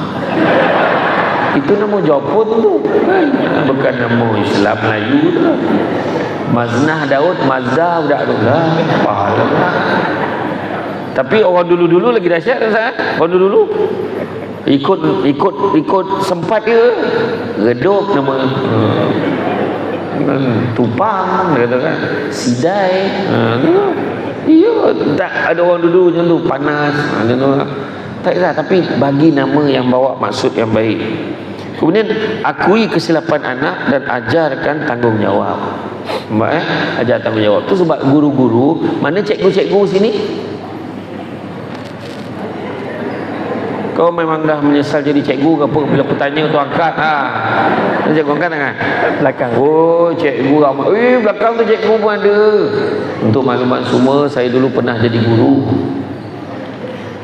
Itu nama Jepun tu kan? Bukan nama Islam Melayu tu. Maznah Daud, Mazda budak tu lah. Pahala. Tapi orang dulu-dulu lagi dahsyat kan? Orang dulu ikut sempat dia redup nama Tupang kata kan, Sidai. Iya, tak ada orang dulu macam tu panas. Tak kisah, tapi bagi nama yang bawa maksud yang baik. Kemudian akui kesilapan anak dan ajarkan tanggungjawab. Ajar tanggungjawab tu sebab guru-guru, mana cikgu-cikgu sini? Kau memang dah menyesal jadi cikgu ke apa? Bila aku tanya tu angkat cikgu angkat tangan Belakang. Oh cikgu ramai. Belakang tu cikgu pun ada. Untuk maklumat semua, saya dulu pernah jadi guru.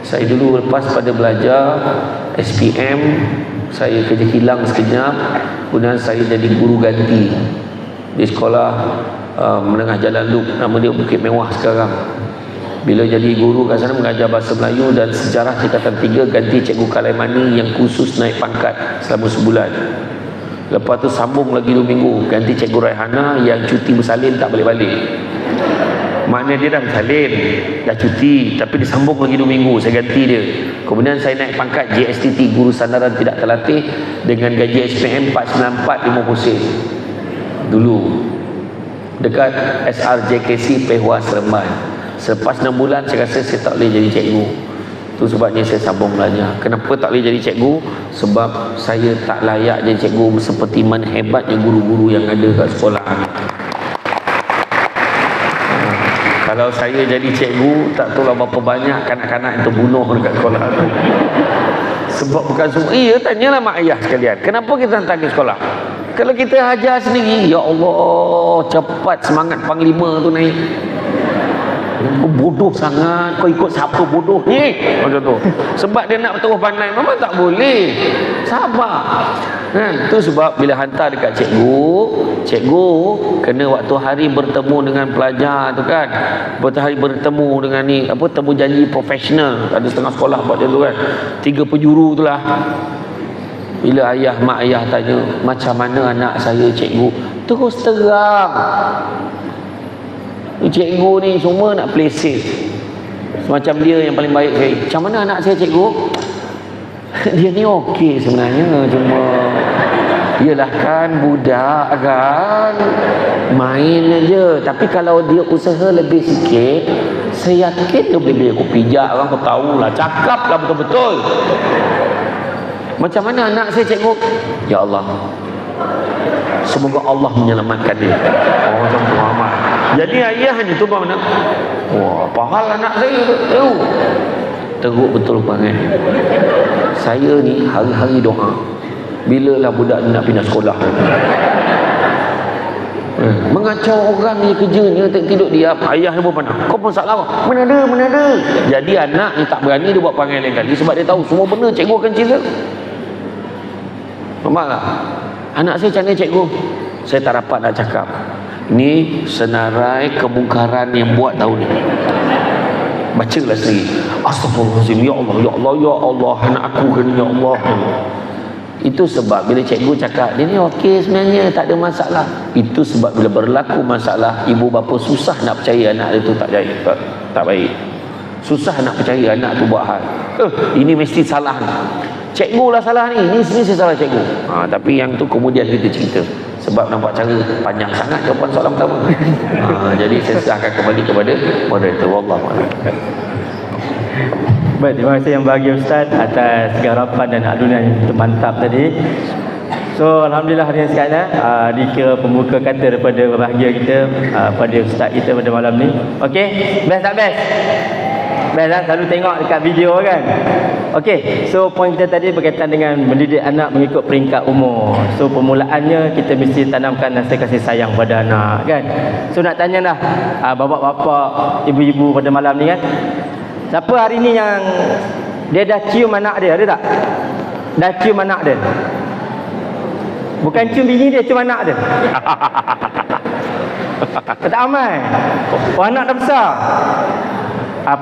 Saya dulu lepas pada belajar SPM, saya kerja hilang sekejap, kemudian saya jadi guru ganti di sekolah menengah Jalan Luk, nama dia Bukit Mewah sekarang. Bila jadi guru kat sana mengajar bahasa Melayu dan sejarah tingkatan 3, ganti cikgu Kalaimani yang khusus naik pangkat selama sebulan. Lepas tu sambung lagi 2 minggu, ganti cikgu Raihana yang cuti bersalin tak balik-balik. Maknanya dia dah bersalin, dah cuti, tapi disambung lagi 2 minggu, saya ganti dia. Kemudian saya naik pangkat JSTT, guru sandaran tidak terlatih, dengan gaji SPM 494.50 sen dulu dekat SRJKC Pehua Seremban. Selepas 6 bulan saya rasa saya tak boleh jadi cikgu. Itu sebabnya saya sambung belajar. Kenapa tak boleh jadi cikgu? Sebab saya tak layak jadi cikgu seperti mana hebatnya guru-guru yang ada kat sekolah. Kalau saya jadi cikgu, tak tahu lah berapa banyak kanak-kanak yang terbunuh dekat sekolah tu. Sebab bukan semua. Tanyalah mak ayah sekalian, kenapa kita hantar ke sekolah? Kalau kita hajar sendiri, ya Allah, cepat semangat panglima tu naik. Kau bodoh sangat, kau ikut siapa bodoh ni, macam tu. Sebab dia nak terus pandai, memang tak boleh. Sabar kan. Tu sebab bila hantar dekat cikgu kena waktu hari bertemu dengan pelajar tu kan, waktu hari bertemu dengan ni temu janji profesional. Ada setengah sekolah buat macam tu kan, 3 penjuru tu lah. Bila mak ayah tanya macam mana anak saya cikgu, terus terang, cikgu ni semua nak play safe. Semacam dia yang paling baik saya. Macam mana anak saya cikgu? Dia ni okey sebenarnya, cuma yelah kan budak kan, main je. Tapi kalau dia usaha lebih sikit, saya yakin dia boleh beli aku pijak orang. Kau tahulah, cakap lah betul-betul. Macam mana anak saya cikgu? Ya Allah, semoga Allah menyelamatkan dia. Macam tu amat. Jadi ayahnya tu mana? Wah, pahal anak saya tu. Teruk betul panggil. Saya ni hari-hari doa, bilalah budak ni nak pindah sekolah. Mengacau orang ni kerjanya, tidur diam. Ayah dia pun pandang, kau pun salah. Mana ada. Jadi anak ni tak berani dia buat panggil lain kali, sebab dia tahu semua benda cikgu akan cerita. Faham tak? Anak saya macam ni cikgu, saya tak dapat nak cakap. Ni senarai kemungkaran yang buat tahun ni. Bacalah sendiri. Astagfirullahaladzim, ya Allah, ya Allah, ya Allah, anak aku kan, ya Allah. Itu sebab bila cikgu cakap dia ni okey sebenarnya, tak ada masalah. Itu sebab bila berlaku masalah, ibu bapa susah nak percaya anak dia tu tak baik. Susah nak percaya anak tu buat hal. Ini mesti salah ni. Cikgu lah salah ni. Ni saya salah cikgu. Tapi yang tu kemudian kita cerita. Sebab nampak cara panjang sangat jawapan soalan pertama. Jadi saya serahkan kembali kepada moderator. Wallahualam. Baik, terima kasih yang bahagia Ustaz atas garapan dan adunan yang mantap tadi. So alhamdulillah hadirin sekalian, dikira pembuka kata daripada bahagia kita pada Ustaz kita pada malam ni. Okey, best tak best? Best lah, selalu tengok dekat video kan. Okey, so poin kita tadi berkaitan dengan mendidik anak mengikut peringkat umur. So permulaannya kita mesti tanamkan rasa kasih sayang pada anak kan. So nak tanya dah, bapak-bapak, ibu-ibu pada malam ni kan, siapa hari ni yang dia dah cium anak dia, ada tak? Dah cium anak dia? Bukan cium bini dia, cium anak dia. Tak amal. Oh, anak dah besar.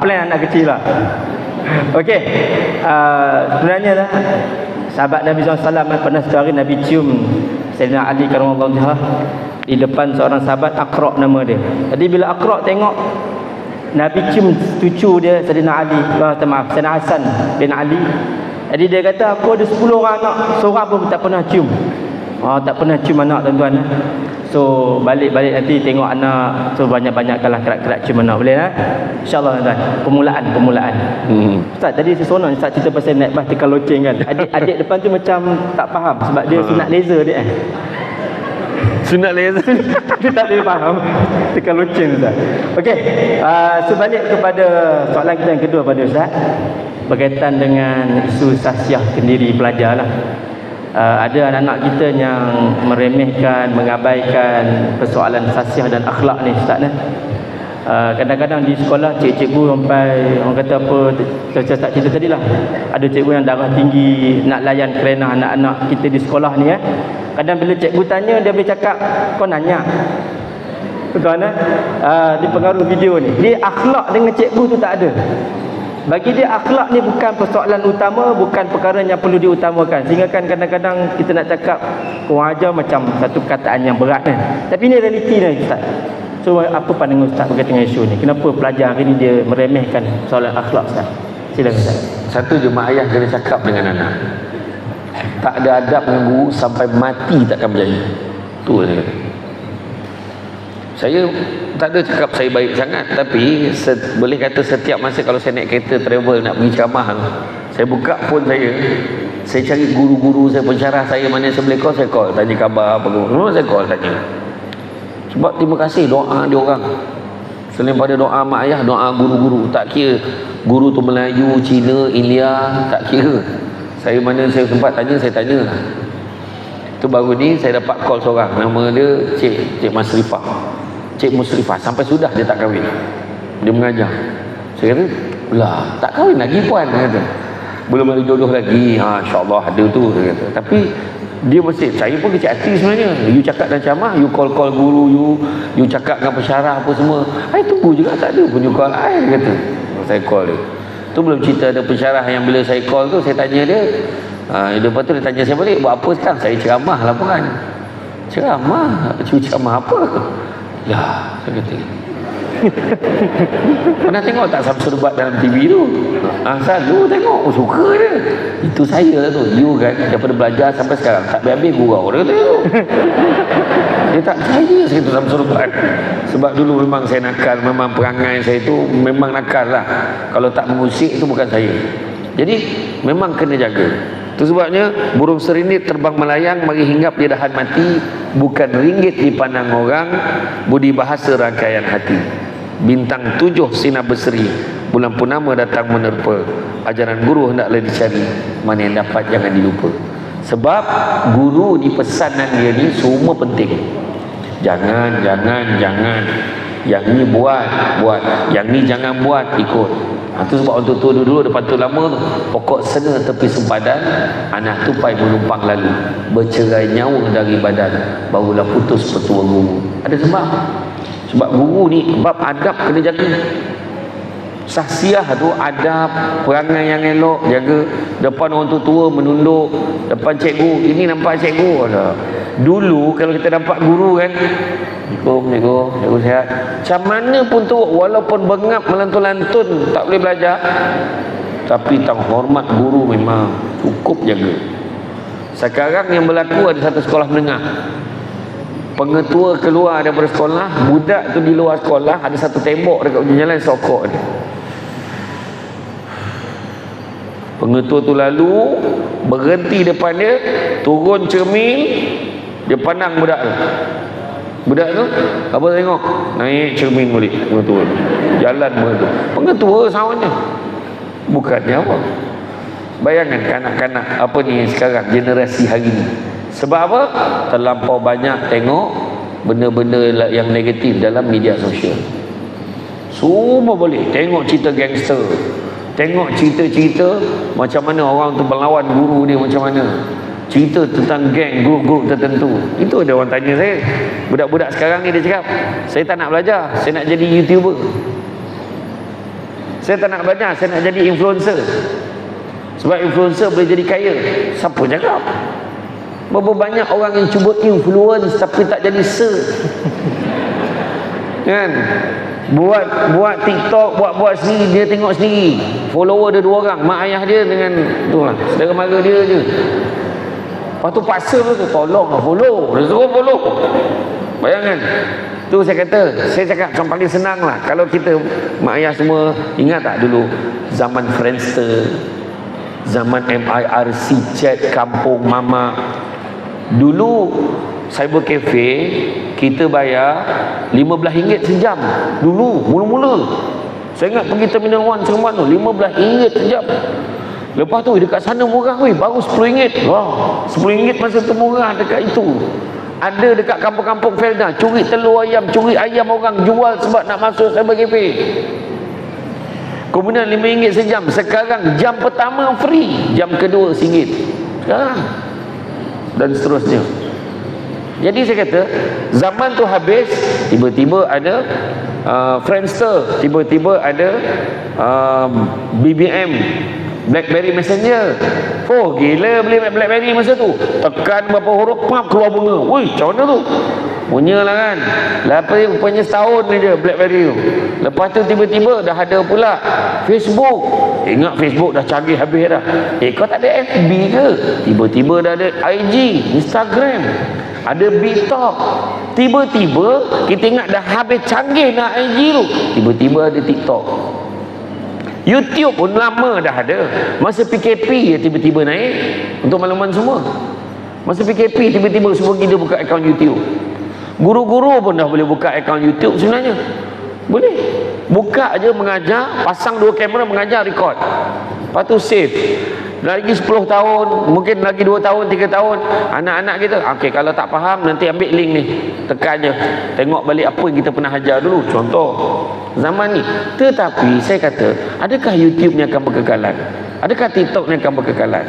Plan anak kecil lah. Okey, sebenarnya lah sahabat Nabi SAW pernah sekali Nabi cium Sayyidina Ali karramallahu wajhah di depan seorang sahabat, Aqra' nama dia. Jadi bila Aqra' tengok Nabi cium cucu dia Sayyidina Ali, Sayyidina Hasan bin Ali. Jadi dia kata, aku ada 10 orang anak, seorang pun tak pernah cium. Tak pernah cium anak, tuan-tuan. So balik-balik nanti tengok anak, so banyak-banyakkanlah kerak-kerak cium anak, boleh lah? InsyaAllah tuan. Permulaan. Ustaz tadi seronok Ustaz cerita pasal naik bas tekan loceng kan. Adik depan tu macam tak faham sebab dia sunat laser dia Sunat laser. dia tak boleh faham tekan loceng Ustaz. Okey, so balik kepada soalan kita yang kedua pada Ustaz, berkaitan dengan isu sahsiah kendiri pelajar lah. Ada anak-anak kita yang meremehkan, mengabaikan persoalan sahsiah dan akhlak ni Ustaz ni. Kadang-kadang di sekolah cikgu sampai orang kata apa, saya tak cerita tadi lah, ada cikgu yang darah tinggi nak layan kerana anak-anak kita di sekolah ni Kadang bila cikgu tanya, dia boleh cakap, kau nanya. Betul kan? Di pengaruh video ni, dia akhlak dengan cikgu tu tak ada. Bagi dia akhlak ni bukan persoalan utama, bukan perkara yang perlu diutamakan. Sehingga kan kadang-kadang kita nak cakap kurang ajar macam satu perkataan yang berat kan. Tapi ini realiti ni Ustaz. So apa pandangan Ustaz berkaitan dengan isu ni? Kenapa pelajar hari ni dia meremehkan soalan akhlak Ustaz? Silakan Ustaz. Satu, jemaah ayah kena cakap dengan anak. Tak ada adab dengan guru sampai mati takkan berjaya. Tu saya kata. Saya tak ada cakap saya baik sangat, tapi boleh kata setiap masa kalau saya naik kereta travel nak pergi ceramah, saya buka phone saya cari guru-guru saya, pensyarah saya mana saya boleh call, saya call, tanya khabar apa semua saya call tanya. Sebab terima kasih doa dia orang. Selain pada doa mak ayah, doa guru-guru, tak kira guru tu Melayu, Cina, India, tak kira. Saya mana saya sempat tanya, saya tanya. Tu baru ni saya dapat call seorang, nama dia Cik Masrifah. Cik Musrifah, sampai sudah dia tak kahwin, dia mengajar. Saya kata, lah tak kahwin lagi puan, dia kata. Belum ada jodoh lagi. InsyaAllah ada tu, dia kata. Tapi dia mesti, saya pun kecil hati sebenarnya. You cakap dan ceramah, you call guru you cakap dengan pensyarah apa semua, I tunggu juga tak ada pun you call I, dia kata. Saya call dia tu, belum cerita ada pensyarah yang bila saya call tu, saya tanya dia, lepas tu dia tanya saya balik, buat apa sekarang? Saya ceramah lah puan. Ceramah? Ceramah apa? Ya, saya kata. Pernah tengok tak Samsul Debat dalam TV tu? Selalu tengok, suka dia. Itu saya lah tu. You kan, daripada belajar sampai sekarang tak habis gurau dia kata tu. Dia tak percaya saya tu Samsul Debat. Sebab dulu memang saya nakal, memang perangai saya tu memang nakal lah. Kalau tak mengusik itu bukan saya. Jadi memang kena jaga. Itu sebabnya burung serindit terbang melayang, mari hinggap di dahan mati, bukan ringgit dipandang orang, budi bahasa rangkaian hati. Bintang 7 sinar berseri, bulan purnama datang menerpa, ajaran guru hendaklah dicari, mana yang dapat jangan dilupa. Sebab guru di pesanan dia ni semua penting. Jangan. Yang ni buat. Yang ni jangan buat, ikut. Itu sebab orang tua dulu depan tu lama tu, pokok sena tepi sempadan, anak tupai menumpang lalu, bercerai nyawa dari badan, barulah putus petua guru. Ada sebab guru ni bab adab kena jaga. Sahsiah tu adab, perangai yang elok, jaga. Depan orang tua menunduk, depan cikgu, ini nampak cikgu. Dulu kalau kita nampak guru kan, Cikgu sihat. Macam mana pun tu, walaupun bengap melantun-lantun, tak boleh belajar, tapi tak hormat guru memang cukup jaga. Sekarang yang berlaku, ada satu sekolah menengah, pengetua keluar daripada sekolah, budak tu di luar sekolah, ada satu tembok dekat ujung jalan, sokok dia. Pengetua tu lalu, berhenti depan dia, turun cermin, dia pandang budak tu. Budak tu apa tengok? Naik cermin balik pengetua. Jalan pengetua. Pengetua sawanya. Bukannya apa? Bayangkan kanak-kanak apa ni sekarang, generasi hari ni. Sebab apa? Terlampau banyak tengok benda-benda yang negatif dalam media sosial. Semua boleh tengok cerita gangster, tengok cerita-cerita macam mana orang tu berlawan guru dia macam mana, cerita tentang geng, grup-grup tertentu. Itu ada orang tanya saya, budak-budak sekarang ni dia cakap, saya tak nak belajar, saya nak jadi YouTuber, saya tak nak belajar, saya nak jadi influencer. Sebab influencer boleh jadi kaya. Siapa cakap? Berapa banyak orang yang cuba influence tapi tak jadi kan? Buat TikTok, buat sendiri, dia tengok sendiri. Follower dia 2 orang, mak ayah dia dengan tu lah, saudara mara dia je. Lepas tu paksa tu, tolonglah follow. Dia suruh follow. Bayangkan. Tu saya kata, saya cakap yang paling senang lah. Kalau kita, mak ayah semua, ingat tak dulu zaman Friendster, zaman MIRC chat kampung mama. Dulu cyber cafe kita bayar RM15 sejam. Dulu mula-mula saya ingat pergi Terminal 1 Seremban tu RM15 sejam. Lepas tu dekat sana murah weh, baru RM10. Wah, RM10 masa tu murah dekat itu. Ada dekat kampung-kampung Felda, curi telur ayam, curi ayam orang jual sebab nak masuk cyber cafe. Kemudian RM5 sejam. Sekarang jam pertama free, jam kedua RM1. Sekarang. Dan seterusnya. Jadi saya kata, zaman tu habis, tiba-tiba ada Friendster, tiba-tiba ada BBM, BlackBerry Messenger. Oh gila beli BlackBerry masa tu, tekan berapa huruf, pap keluar bunga. Woi, macam mana tu? Punya lah kan. Lepas rupanya setahun ni je BlackBerry tu. Lepas tu tiba-tiba dah ada pula Facebook. Ingat Facebook dah canggih habis dah. Kau tak ada FB ke? Tiba-tiba dah ada IG, Instagram, ada BeeTalk. Tiba-tiba kita ingat dah habis canggih nak IG tu, tiba-tiba ada TikTok. YouTube pun lama dah ada. Masa PKP ya tiba-tiba naik. Untuk makluman semua, masa PKP tiba-tiba semua kita buka akaun YouTube. Guru-guru pun dah boleh buka akaun YouTube sebenarnya. Boleh. Buka aja mengajar, pasang 2 kamera mengajar, record. Lepas tu save. Lagi 10 tahun, mungkin lagi 2 tahun, 3 tahun, anak-anak kita, okey kalau tak faham nanti ambil link ni, tekan je, tengok balik apa yang kita pernah ajar dulu, contoh zaman ni. Tetapi saya kata, adakah YouTube ni akan berkekalan? Adakah TikTok ni akan berkekalan?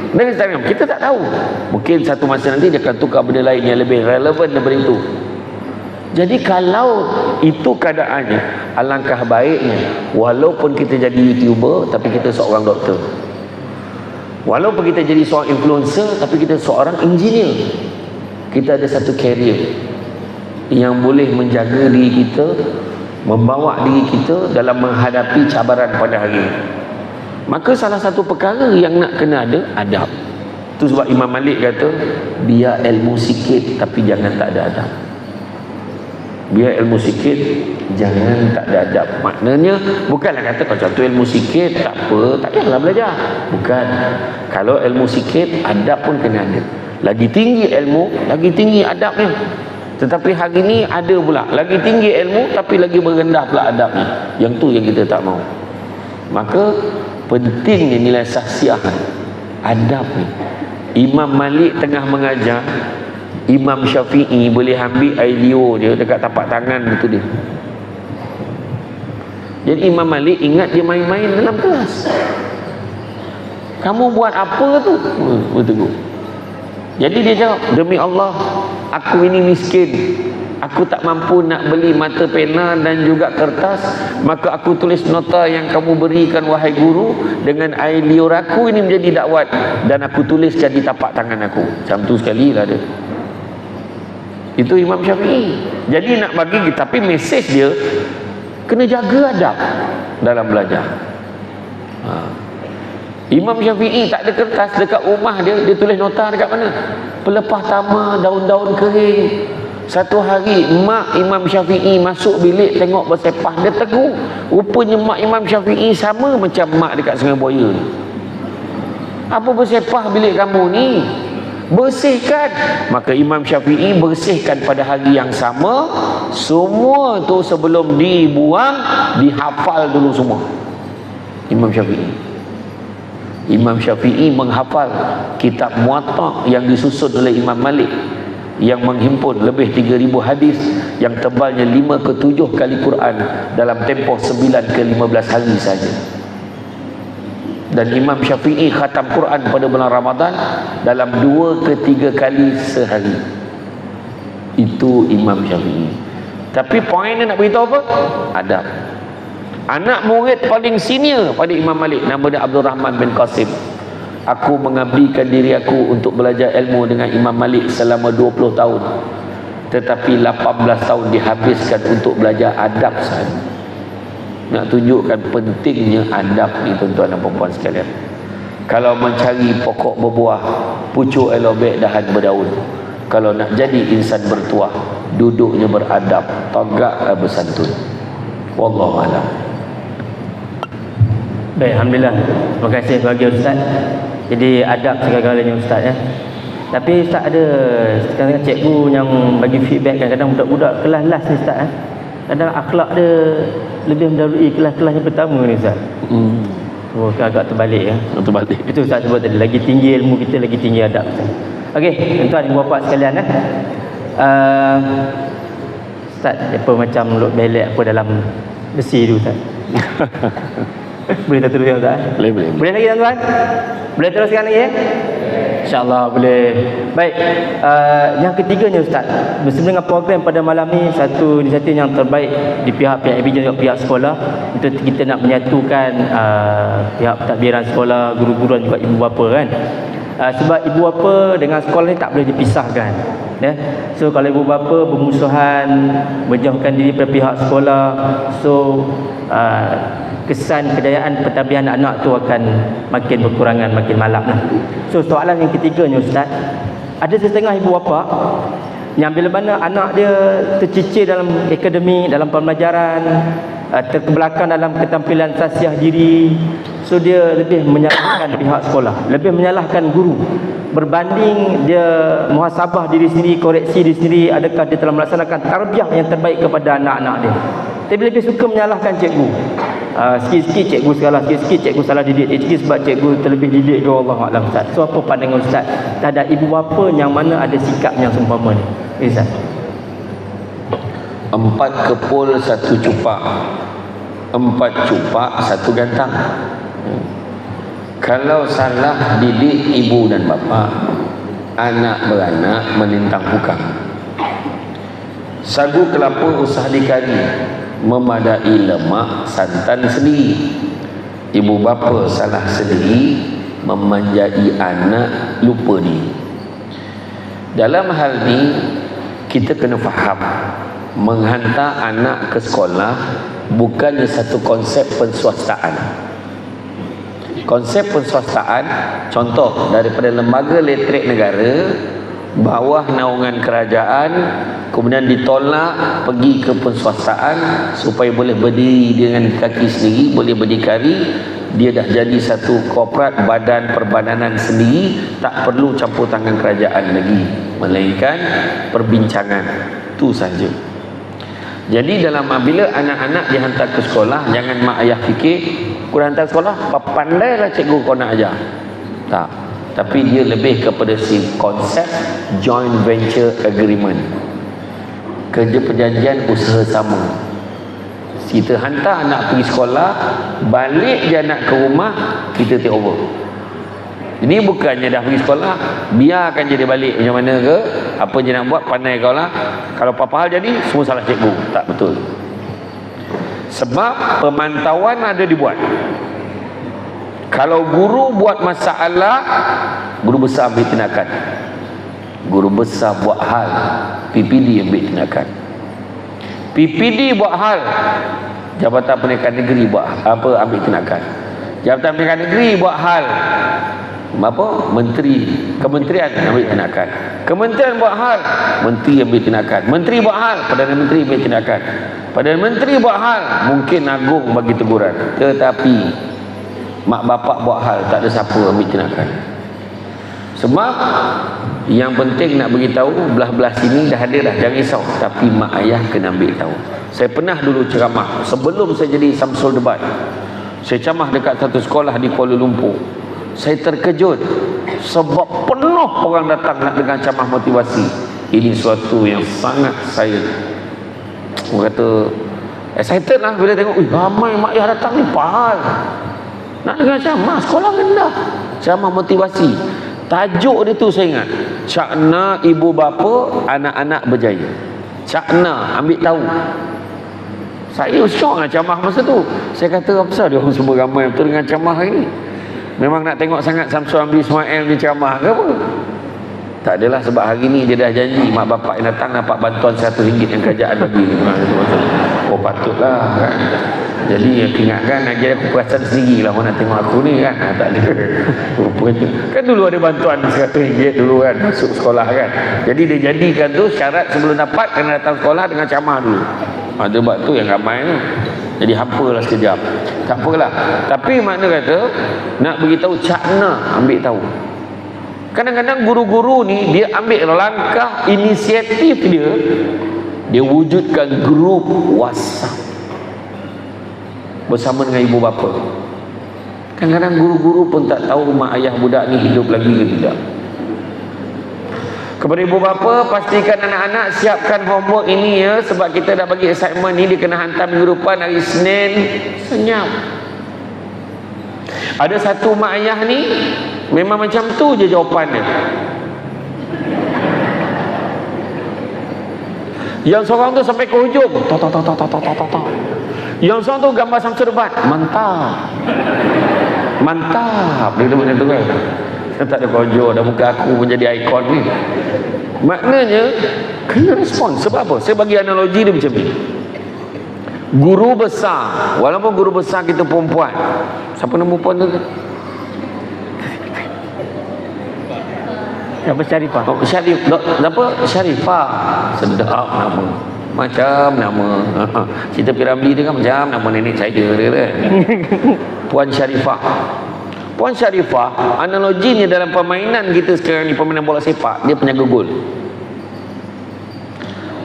Dan kita tak tahu. Mungkin satu masa nanti dia akan tukar benda lain yang lebih relevan daripada itu. Jadi kalau itu keadaannya, alangkah baiknya walaupun kita jadi YouTuber tapi kita seorang doktor. Walaupun kita jadi seorang influencer tapi kita seorang engineer. Kita ada satu career yang boleh menjaga diri kita, membawa diri kita dalam menghadapi cabaran pada hari ini. Maka salah satu perkara yang nak kena ada adab. Itu sebab Imam Malik kata, biar ilmu sikit tapi jangan tak ada adab. Biar ilmu sikit, jangan tak ada adab. Maknanya bukanlah kata kalau contoh ilmu sikit tak apa, tak payahlah belajar. Bukan. Kalau ilmu sikit, adab pun kena ada. Lagi tinggi ilmu, lagi tinggi adabnya. Tetapi hari ni ada pula lagi tinggi ilmu tapi lagi merendah pula adabnya. Yang tu yang kita tak mahu. Maka pentingnya nilai sahsiahan adab ni. Imam Malik tengah mengajar, Imam Syafi'i boleh ambil air liur dia dekat tapak tangan itu dia. Jadi Imam Malik ingat dia main-main dalam kelas. Kamu buat apa tu? Betul. Jadi dia jawab, demi Allah, aku ini miskin. Aku tak mampu nak beli mata pena dan juga kertas. Maka aku tulis nota yang kamu berikan wahai guru dengan air liur aku ini menjadi dakwat. Dan aku tuliskan di tapak tangan aku. Macam tu sekali lah dia. Itu Imam Syafi'i. Jadi nak bagi, tapi mesej dia kena jaga adab dalam belajar. Imam Syafi'i tak ada kertas dekat rumah dia, dia tulis nota dekat mana? Pelepah tama, daun-daun kering. Satu hari mak Imam Syafi'i masuk bilik tengok bersepah, dia tegur. Rupanya mak Imam Syafi'i sama macam mak dekat Sungai Buaya ni. Apa bersepah bilik kamu ni? bersihkan. Maka Imam Syafi'i bersihkan pada hari yang sama. Semua tu sebelum dibuang dihafal dulu semua. Imam Syafi'i menghafal kitab Muwatta yang disusun oleh Imam Malik, yang menghimpun lebih 3,000 hadis, yang tebalnya 5 ke 7 kali Quran dalam tempoh 9 ke 15 hari saja. Dan Imam Syafi'i khatam Quran pada bulan Ramadan dalam 2 ke 3 kali sehari. Itu Imam Syafi'i. Tapi poinnya nak beritahu apa? Adab. Anak murid paling senior pada Imam Malik, nama dia Abdul Rahman bin Qasim. Aku mengabdikan diri aku untuk belajar ilmu dengan Imam Malik selama 20 tahun. Tetapi 18 tahun dihabiskan untuk belajar adab sahaja. Nak tunjukkan pentingnya adab ni tuan-tuan dan puan-puan sekalian. Kalau mencari pokok berbuah, pucuk elobek dahan berdaun. Kalau nak jadi insan bertuah, duduknya beradab, tagak bersantun. Wallahu a'lam. Baik, alhamdulillah. Terima kasih bagi Ustaz. Jadi adab segala-galanya Ustaz ya. Tapi Ustaz ada sekarang cikgu yang bagi feedback kadang-kadang budak-budak kelas last ni Ustaz kadang akhlak dia lebih mendahului kelas-kelas yang pertama ni Ustaz. Oh, agak terbalik ya. Terbalik. Itu Ustaz sebut tadi, lagi tinggi ilmu kita, lagi tinggi adab Ustaz. Okey, tuan-tuan ibu bapa sekalian Ustaz apa macam luk belek apa dalam besi tu Ustaz. Boleh tak teruskan Ustaz? Boleh. Boleh lagi tuan-tuan? Boleh teruskan lagi ya? InsyaAllah boleh. Baik, yang ketiganya Ustaz, bersama dengan program pada malam ni, satu inisiatif yang terbaik di pihak ABJ dan pihak sekolah untuk kita nak menyatukan pihak pentadbiran sekolah, guru-guru dan juga ibu bapa kan. Sebab ibu bapa dengan sekolah ni tak boleh dipisahkan ya. So kalau ibu bapa bermusuhan, menjauhkan diri daripada pihak sekolah, so kesan kejayaan pentadbiran anak tu akan makin berkurangan, makin malap lah. So soalan yang ketiganya Ustaz, ada setengah ibu bapa yang bila mana anak dia tercicir dalam akademik, dalam pembelajaran, terkebelakang dalam ketampilan tasiah diri, so dia lebih menyalahkan pihak sekolah, lebih menyalahkan guru, berbanding dia muhasabah diri sendiri, koreksi diri sendiri, adakah dia telah melaksanakan tarbiyah yang terbaik kepada anak-anak dia. Tapi lebih suka menyalahkan cikgu. Sikit-sikit cikgu salah, sikit-sikit cikgu salah didik, sikit sebab cikgu terlebih didik ke, Allahuakbar Ustaz. So apa pandangan Ustaz terhadap ibu bapa yang mana ada sikap yang seumpama ni Ustaz? 4 kepul 1 cupak, 4 cupak 1 gantang. Kalau salah didik ibu dan bapa, anak beranak menentang hukam. Sagu kelapa usah dikari, memadai lemak santan sendiri. Ibu bapa salah sendiri, memanjai anak lupa diri. Dalam hal ni kita kena faham, menghantar anak ke sekolah bukannya satu konsep penswastaan. Konsep penswastaan, contoh daripada lembaga letrik negara, bawah naungan kerajaan, kemudian ditolak pergi ke penswastaan supaya boleh berdiri dengan kaki sendiri, boleh berdikari, dia dah jadi satu korporat, badan perbadanan sendiri, tak perlu campur tangan kerajaan lagi, melainkan perbincangan, tu saja. Jadi dalam bila anak-anak dihantar ke sekolah, jangan mak ayah fikir kau hantar sekolah pandailah cikgu kau nak ajar, tak. Tapi dia lebih kepada si konsep joint venture agreement, kerja perjanjian usaha sama. Kita hantar anak pergi sekolah, balik je anak ke rumah, kita take over. Ini bukannya dah pergi sekolah, biarkan je dia balik macam mana ke, apa je nak buat, pandai kau lah. Kalau apa-apa hal jadi, semua salah cikgu. Tak betul. Sebab pemantauan ada dibuat. Kalau guru buat masalah, guru besar ambil tindakan. Guru besar buat hal, PPD ambil tindakan. PPD buat hal, Jabatan Pendidikan Negeri buat apa, ambil tindakan. Jabatan Pendidikan Negeri buat hal, apa, kementerian ambil tindakan. Kementerian buat hal, menteri ambil tindakan. Menteri buat hal, Perdana Menteri ambil tindakan. Perdana Menteri buat hal, mungkin agung bagi teguran. Tetapi mak bapak buat hal, tak ada siapa ambil tindakan. Sebab yang penting nak beritahu belah-belah sini dah ada dah, jangan risau. Tapi mak ayah kena ambil tahu. Saya pernah dulu ceramah sebelum saya jadi Samsul Debat. Saya ceramah dekat satu sekolah di Kuala Lumpur. Saya terkejut sebab penuh orang datang nak dengar ceramah motivasi. Ini suatu yang sangat saya kata excited lah bila tengok, ramai mak ayah datang ni, pahal nak dengar ceramah sekolah rendah, ceramah motivasi. Tajuk dia tu saya ingat, cakna ibu bapa anak-anak berjaya. Cakna, ambil tahu. Saya syok dengan ceramah masa tu. Saya kata, apa pasal dia orang semua ramai betul dengan ceramah hari ni? Memang nak tengok sangat Samsul Hamdi Ismail ni ceramah ke apa? Tak adalah, sebab hari ni dia dah janji mak bapak yang datang dapat bantuan RM100 yang kerajaan bagi. Oh patutlah kan. Jadi ingatkan, jadi aku perasan sendiri lah orang nak tengok aku ni kan. Tak ada. Rupanya kan dulu ada bantuan RM100 dulu kan masuk sekolah kan. Jadi dia jadikan tu syarat sebelum dapat kena datang sekolah dengan ceramah dulu. Ada sebab tu yang ramai tu. Jadi hampalah sekejap. Tak apalah. Tapi makna kata nak beritahu cakna, ambil tahu. Kadang-kadang guru-guru ni dia ambil langkah inisiatif dia wujudkan grup WhatsApp bersama dengan ibu bapa. Kadang-kadang guru-guru pun tak tahu mak ayah budak ni hidup lagi ke tidak. Kepada ibu bapa, pastikan anak-anak siapkan homework ini ya, sebab kita dah bagi assignment ni, dia kena hantar minggu depan hari Senin. Senyap. Ada satu mak ayah ni memang macam tu je jawapannya. Yang seorang tu sampai ke hujung, yang seorang tu gambar Samsul Debat, mantap, mantap. Dia kata macam tu kan. Tak ada kojo dah, muka aku menjadi ikon ni. Maknanya kena respon. Sebab apa? Saya bagi analogi dia macam ni. Guru besar, walaupun guru besar kita perempuan. Siapa nama perempuan tu? Siapa Syarifah? Oh, Syarif. Apa? Syarifah. Sedap nama. Macam nama Cerita Piramli dia kan macam nama nenek saya dia kan. Puan Syarifah. Puan Syarifah, analoginya dalam permainan kita sekarang ni, permainan bola sepak, dia penjaga gol.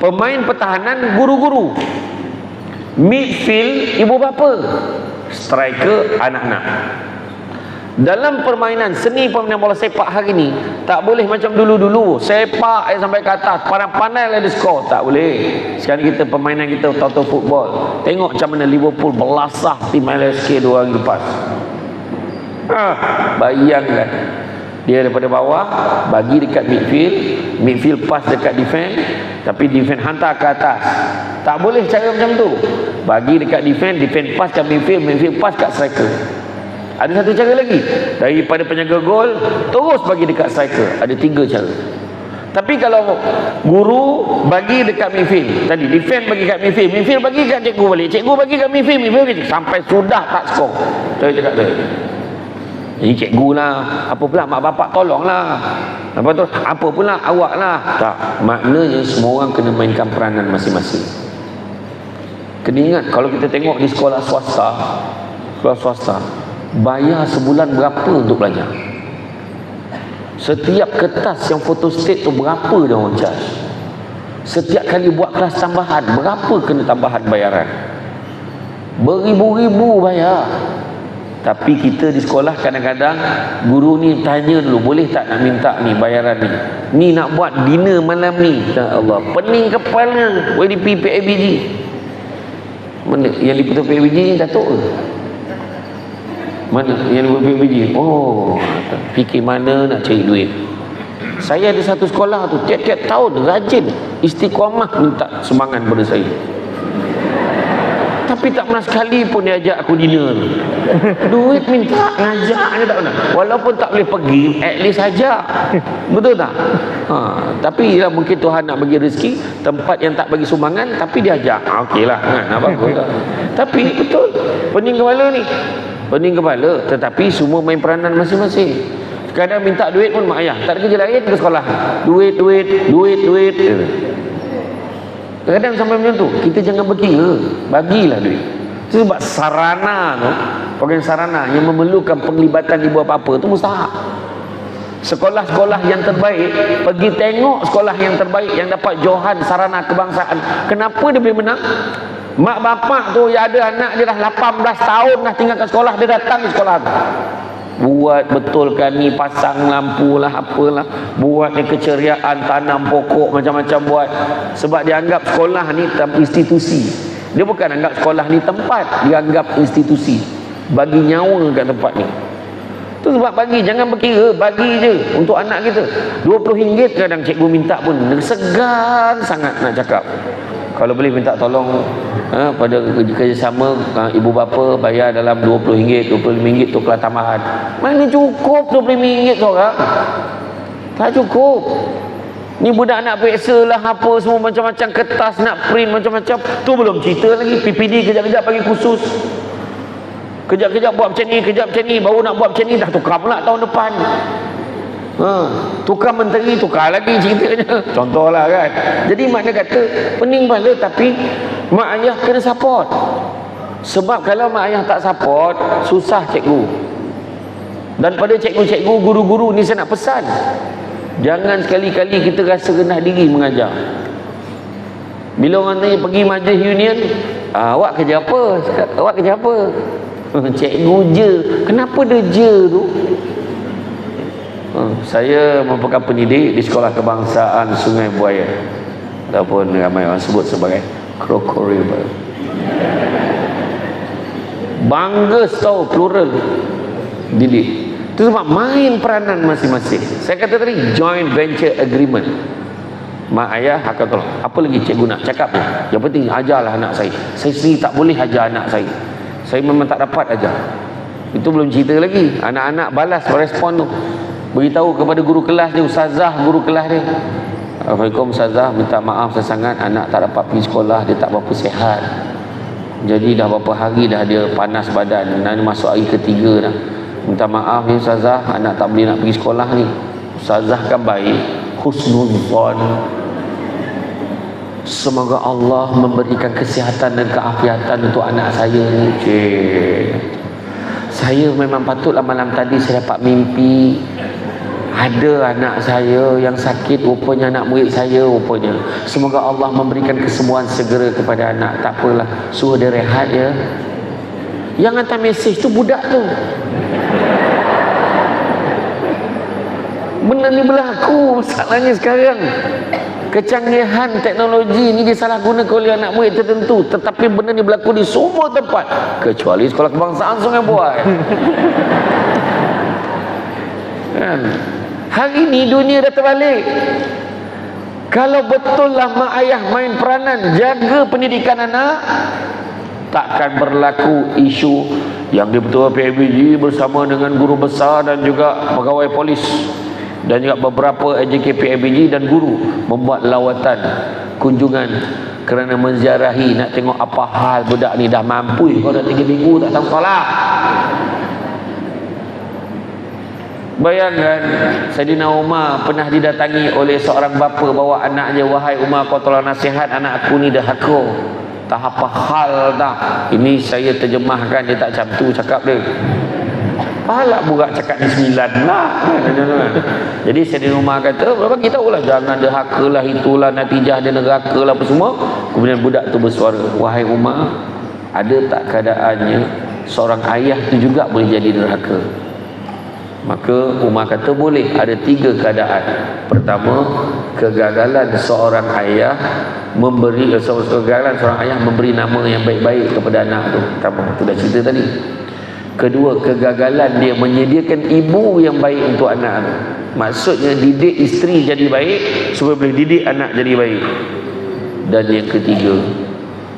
Pemain pertahanan guru-guru, midfield ibu bapa, striker anak-anak. Dalam permainan seni permainan bola sepak hari ni tak boleh macam dulu-dulu sepak sampai ke atas pandai-pandai lah dia skor. Tak boleh. Sekarang kita permainan kita total football. Tengok macam mana Liverpool belasah tim LSK 2 hari lepas. Bayangkan dia daripada bawah bagi dekat midfield pass dekat defend, tapi defend hantar ke atas. Tak boleh cara macam tu. Bagi dekat defend pass kat midfield pass kat striker. Ada satu cara lagi, daripada penjaga gol terus bagi dekat striker. Ada 3 cara. Tapi kalau guru bagi dekat midfield, tadi defend bagi kat midfield bagi kat cikgu balik, cikgu bagi kat midfield bagi, sampai sudah tak skor. Saya cakap tu, ini cikgu lah, apa pula mak bapak tolonglah, apa tu, apa pula awak lah. Tak, maknanya semua orang kena mainkan peranan masing-masing. Kena ingat, kalau kita tengok di sekolah swasta bayar sebulan berapa untuk belajar? Setiap kertas yang photostat tu berapa dia orang charge? Setiap kali buat kelas tambahan berapa kena tambahan bayaran? Beribu-ribu bayar. Tapi kita di sekolah kadang-kadang guru ni tanya dulu, boleh tak nak minta ni bayaran ni? Ni nak buat dinner malam ni. Ya Allah, pening kepala. YDP PABG. Mana yang lipat PABG ni Datuk ke? Mana yang lipat PABG? Oh, fikir mana nak cari duit. Saya ada satu sekolah tu, tiap-tiap tahun rajin Istiqamah minta sumbangan pada saya. Tapi tak pernah sekali pun dia ajak aku dinner. Duit minta, ngajaknya tak pernah. Walaupun tak boleh pergi, at least ajak. Betul tak? Tapi ya, mungkin Tuhan nak bagi rezeki tempat yang tak bagi sumbangan, tapi dia ajak. Okey lah kan, bagus lah. Tapi betul, pening kepala ni, pening kepala. Tetapi semua main peranan masing-masing. Kadang minta duit pun mak ayah, tak ada kerja lain ke sekolah. Duit. Kadang sampai macam tu. Kita jangan berkira, bagilah duit. Sebab sarana tu, program sarana yang memerlukan penglibatan ibu apa-apa tu mustahak. sekolah-sekolah yang terbaik, pergi tengok sekolah yang terbaik yang dapat johan sarana kebangsaan. Kenapa dia boleh menang? Mak bapak tu yang ada anak dia dah 18 tahun dah tinggalkan sekolah, dia datang di sekolah tu, buat betulkan ni, pasang lampu lah, apalah, buat ni keceriaan, tanam pokok, macam-macam buat. Sebab dia anggap sekolah ni institusi. Dia bukan anggap sekolah ni tempat, dia anggap institusi. Bagi nyawa kat tempat ni. Tu sebab bagi, jangan berkira, bagi je untuk anak kita. RM20 kadang cikgu minta pun segan sangat nak cakap. Kalau boleh minta tolong pada kerjasama ibu bapa bayar dalam RM20, RM25 tu kelas tambahan. Mana cukup RM25 seorang? Tak cukup. Ni budak nak periksa lah apa semua, macam-macam kertas nak print macam-macam. Tu belum cerita lagi PPD kejap-kejap bagi khusus. Kejap-kejap buat macam ni, kejap macam ni, baru nak buat macam ni dah tukar pula tahun depan. Tukar menteri, tukar lagi ceritanya. Contohlah kan. Jadi mak dia kata pening bala, tapi mak ayah kena support. Sebab kalau mak ayah tak support, susah cikgu. Dan pada cikgu-cikgu, guru-guru ni saya nak pesan, jangan sekali-kali kita rasa rendah diri mengajar. Bila orang tanya pergi majlis union, awak kerja apa? Awak kerja apa? Cikgu je. Kenapa dia je tu? Saya merupakan pendidik di Sekolah Kebangsaan Sungai Buaya, ataupun ramai orang sebut sebagai Crocodile. Bangga tahu plural didik. Itu sebab main peranan masing-masing. Saya kata tadi joint venture agreement. Mak ayah akan tolong. Apa lagi cikgu nak cakap tu? Yang penting ajarlah anak saya. Saya sendiri tak boleh ajar anak saya. Saya memang tak dapat ajar. Itu belum cerita lagi. Anak-anak balas respon tu. Beritahu kepada guru kelas dia, ustazah guru kelas dia, Assalamualaikum ustazah, minta maaf sangat anak tak dapat pergi sekolah, dia tak berapa sihat. Jadi dah berapa hari dah dia panas badan, dan masuk hari ketiga dah. Minta maaf ya ustazah, anak tak boleh nak pergi sekolah ni. Ustazah kan baik, husnuzon, semoga Allah memberikan kesihatan dan keafiatan untuk anak saya ni. Saya memang patutlah malam tadi saya dapat mimpi ada anak saya yang sakit, rupanya anak murid saya rupanya. Semoga Allah memberikan kesembuhan segera kepada anak. Tak apalah, suruh dia rehat ya. Yang hantar mesej tu budak tu. Benda ni berlaku. Masalahnya sekarang kecanggihan teknologi ni disalahgunakan oleh anak murid tertentu, tetapi benda ni berlaku di semua tempat kecuali Sekolah Kebangsaan Sungai Buaya. Kan? Hari ni dunia dah terbalik. Kalau betul lah mak ayah main peranan jaga pendidikan anak, takkan berlaku isu yang di-Ketua PABG bersama dengan guru besar dan juga pegawai polis dan juga beberapa AJK PABG dan guru membuat lawatan kunjungan kerana menziarahi, nak tengok apa hal budak ni. Dah mampu kau dah 3 minggu tak datang sekolah. Bayangkan Saidina Umar pernah didatangi oleh seorang bapa bawa anaknya, wahai Umar, kau tolong nasihat anak aku ni dah haka. Tak apa hal dah. Ini saya terjemahkan, dia tak macam tu cakap dia. Pahala budak cakap ni 9 lah. Jadi Saidina Umar kata, bagi tahulah jangan derhaka lah, itulah natijah dia neraka lah apa semua. Kemudian budak tu bersuara, wahai Umar, ada tak keadaannya seorang ayah tu juga boleh jadi derhaka? Maka Umar kata boleh, ada 3 keadaan. Pertama, kegagalan seorang ayah memberi nama yang baik-baik kepada anak tu. Pertama, tu dah cerita tadi. Kedua, kegagalan dia menyediakan ibu yang baik untuk anak tu. Maksudnya didik isteri jadi baik supaya boleh didik anak jadi baik. Dan yang ketiga,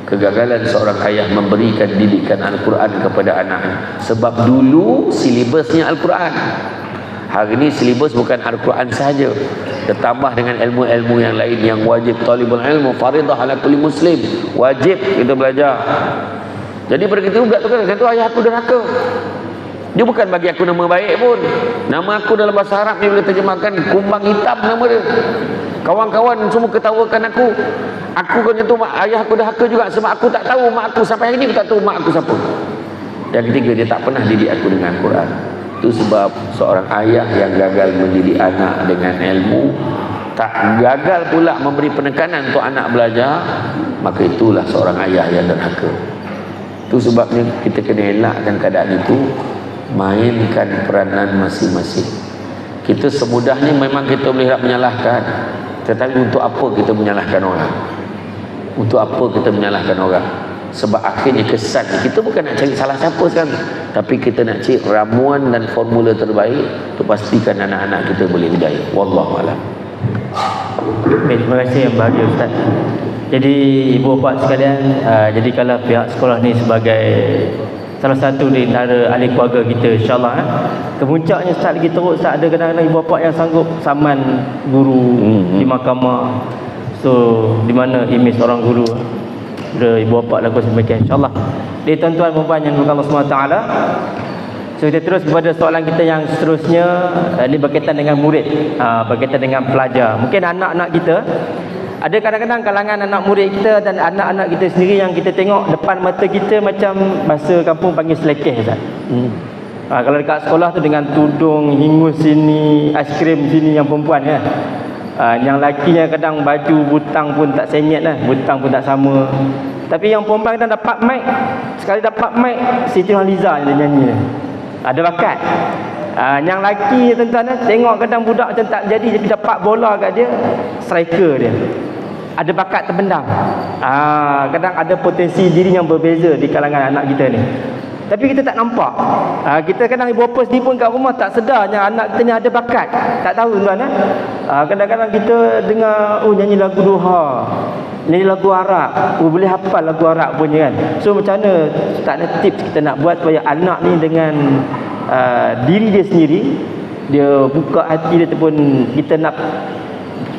kegagalan seorang ayah memberikan didikan Al-Quran kepada anaknya. Sebab dulu silibusnya Al-Quran. Hari ini silibus bukan Al-Quran sahaja, ditambah dengan ilmu-ilmu yang lain yang wajib. Talibul ilmu faridah ala kulli muslim, wajib kita belajar. Jadi begitu budak tu kan, tu ayah aku derhaka. Dia bukan bagi aku nama baik pun. Nama aku dalam bahasa Arab dia boleh terjemahkan kumbang hitam nama dia. Kawan-kawan semua ketawakan aku. Aku kan tu ayah aku derhaka juga sebab aku tak tahu mak aku, sampai hari ni aku tak tahu mak aku siapa. Yang ketiga, dia tak pernah didik aku dengan Al-Quran. Itu sebab seorang ayah yang gagal mendidik anak dengan ilmu, tak gagal pula memberi penekanan untuk anak belajar, maka itulah seorang ayah yang derhaka. Itu sebabnya kita kena elakkan keadaan itu, mainkan peranan masing-masing. Kita semudahnya memang kita boleh nak menyalahkan, tetapi untuk apa kita menyalahkan orang? Untuk apa kita menyalahkan orang? Sebab akhirnya kesan kita bukan nak cari salah siapa sekarang, tapi kita nak cari ramuan dan formula terbaik untuk pastikan anak-anak kita boleh berjaya. Wallahu a'lam. Baik, terima kasih yang bahagia Ustaz. Jadi ibu bapa sekalian, jadi kalau pihak sekolah ni sebagai salah satu di antara ahli keluarga kita, insyaAllah kemuncaknya Ustaz lagi teruk Ustaz, ada kadang-kadang ibu bapa yang sanggup saman guru di mahkamah. So di mana imej seorang guru bila ibu bapa lakukan demikian, insyaAllah. Jadi tuan-tuan dan puan yang dimuliakan Allah SWT, so kita terus kepada soalan kita yang seterusnya. Ini berkaitan dengan murid, berkaitan dengan pelajar. Mungkin anak-anak kita, ada kadang-kadang kalangan anak murid kita dan anak-anak kita sendiri yang kita tengok depan mata kita macam bahasa kampung panggil selekeh Ustaz. Kalau dekat sekolah tu dengan tudung hingus sini, aiskrim sini yang perempuan kan. Yang lakinya kadang baju butang pun tak senyet lah, butang pun tak sama. Tapi yang perempuan kadang dapat mic, sekali dapat mic Siti Nurhaliza yang dia nyanyi. Ada bakat. Yang laki tuan-tuan tengok kadang budak macam tak jadi dapat bola kat dia, striker dia. Ada bakat terpendam. Kadang ada potensi diri yang berbeza di kalangan anak kita ni. Tapi kita tak nampak. Kita kadang ibu bapa sendiri pun kat rumah tak sedar yang anak kita ni ada bakat. Tak tahu tuan-tuan. Kadang-kadang kita dengar nyanyi lagu duha, nyanyi lagu Arab, boleh hafal lagu Arab punya kan. So macam mana tak ada tips kita nak buat supaya anak ni dengan diri dia sendiri, dia buka hati dia ataupun kita nak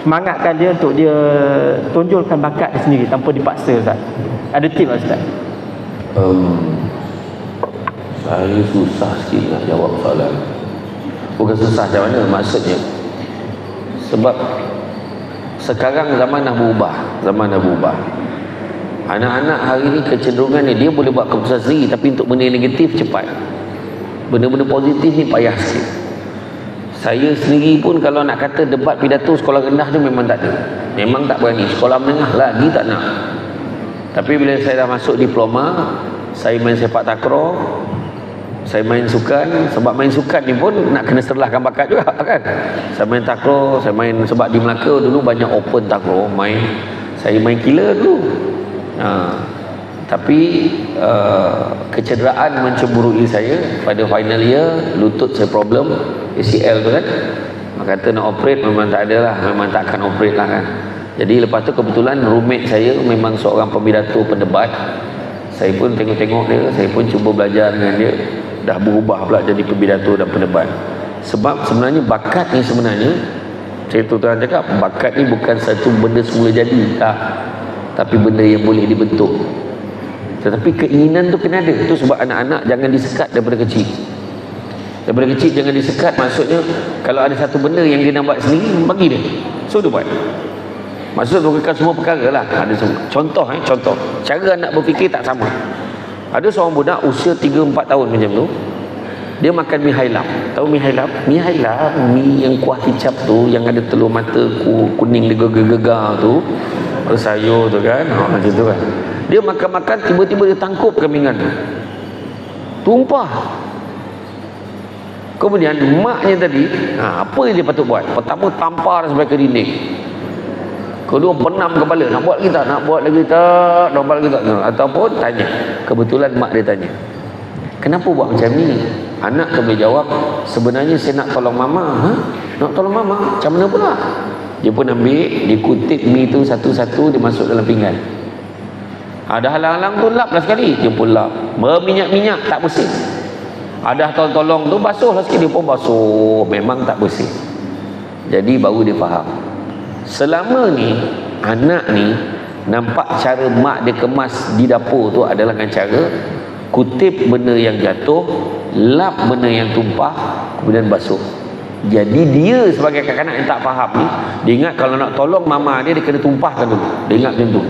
semangatkan dia untuk dia tonjolkan bakat dia sendiri tanpa dipaksa Ustaz. Ada tips Ustaz? Saya susah sikit nak jawab soalan. Bukan susah macam mana, maksudnya sebab sekarang zaman dah berubah. Anak-anak hari ni kecenderungan ni, dia boleh buat keputusan sendiri, tapi untuk benda yang negatif cepat. Benda-benda positif ni payah sikit. Saya sendiri pun kalau nak kata debat pidato sekolah rendah tu memang tak ada. Memang tak berani. Sekolah menengah lagi tak nak. Tapi bila saya dah masuk diploma, saya main sepak takraw, saya main sukan. Sebab main sukan ni pun nak kena serlahkan bakat juga kan. Saya main takraw, saya main, sebab di Melaka dulu banyak open takraw main. Saya main killer dulu. Tapi kecederaan mencemburui saya pada final year. Lutut saya problem, ACL tu kan. Maka kata nak operate, memang tak ada lah, memang tak akan operate lah kan. Jadi lepas tu kebetulan roommate saya memang seorang pembidato pendebat. Saya pun tengok-tengok dia, saya pun cuba belajar dengan dia. Dah berubah pula jadi pembidato dan pendebat. Sebab sebenarnya bakat ni sebenarnya, saya terang cakap, bakat ni bukan satu benda semula jadi tak, tapi benda yang boleh dibentuk. Tetapi keinginan tu kena ada. Itu sebab anak-anak jangan disekat daripada kecil. Daripada kecil jangan disekat. Maksudnya kalau ada satu benda yang dia nak buat sendiri, bagi dia, so dia buat. Maksud bukan semua perkara lah. Ada semua. Contoh cara anak berfikir tak sama. Ada seorang budak usia 3-4 tahun macam tu, dia makan mi hailap. Tahu mi hailap? Mi hailap, mi yang kuah kicap tu, yang ada telur mata kuning dia gegar-gegar tu, sayur tu kan, macam tu kan. Dia makan-makan, tiba-tiba dia tangkup kambingan tu, tumpah. Kemudian maknya tadi, apa yang dia patut buat? Pertama tampar sampai ke dinding. Kedua penam kepala, nak buat lagi tak? Nak buat lagi tak? Ataupun tanya. Kebetulan mak dia tanya, kenapa buat macam ni? Anak tu boleh jawab, sebenarnya saya nak tolong mama. Nak tolong mama? Macam mana pula? Dia pun ambil, dia kutip mi tu satu-satu, dia masuk dalam pinggan. Ada halang-halang tu lap lah sekali, dia pun lap. Berminyak-minyak, tak bersih. Ada tolong-tolong tu basuh lah sikit, dia pun basuh, memang tak bersih. Jadi baru dia faham. Selama ni anak ni nampak cara mak dia kemas di dapur tu adalah dengan cara kutip benda yang jatuh, lap benda yang tumpah, kemudian basuh. Jadi dia sebagai kanak-kanak yang tak faham ni, dia ingat kalau nak tolong mama dia, dia kena tumpahkan dulu. Dia ingat macam tu.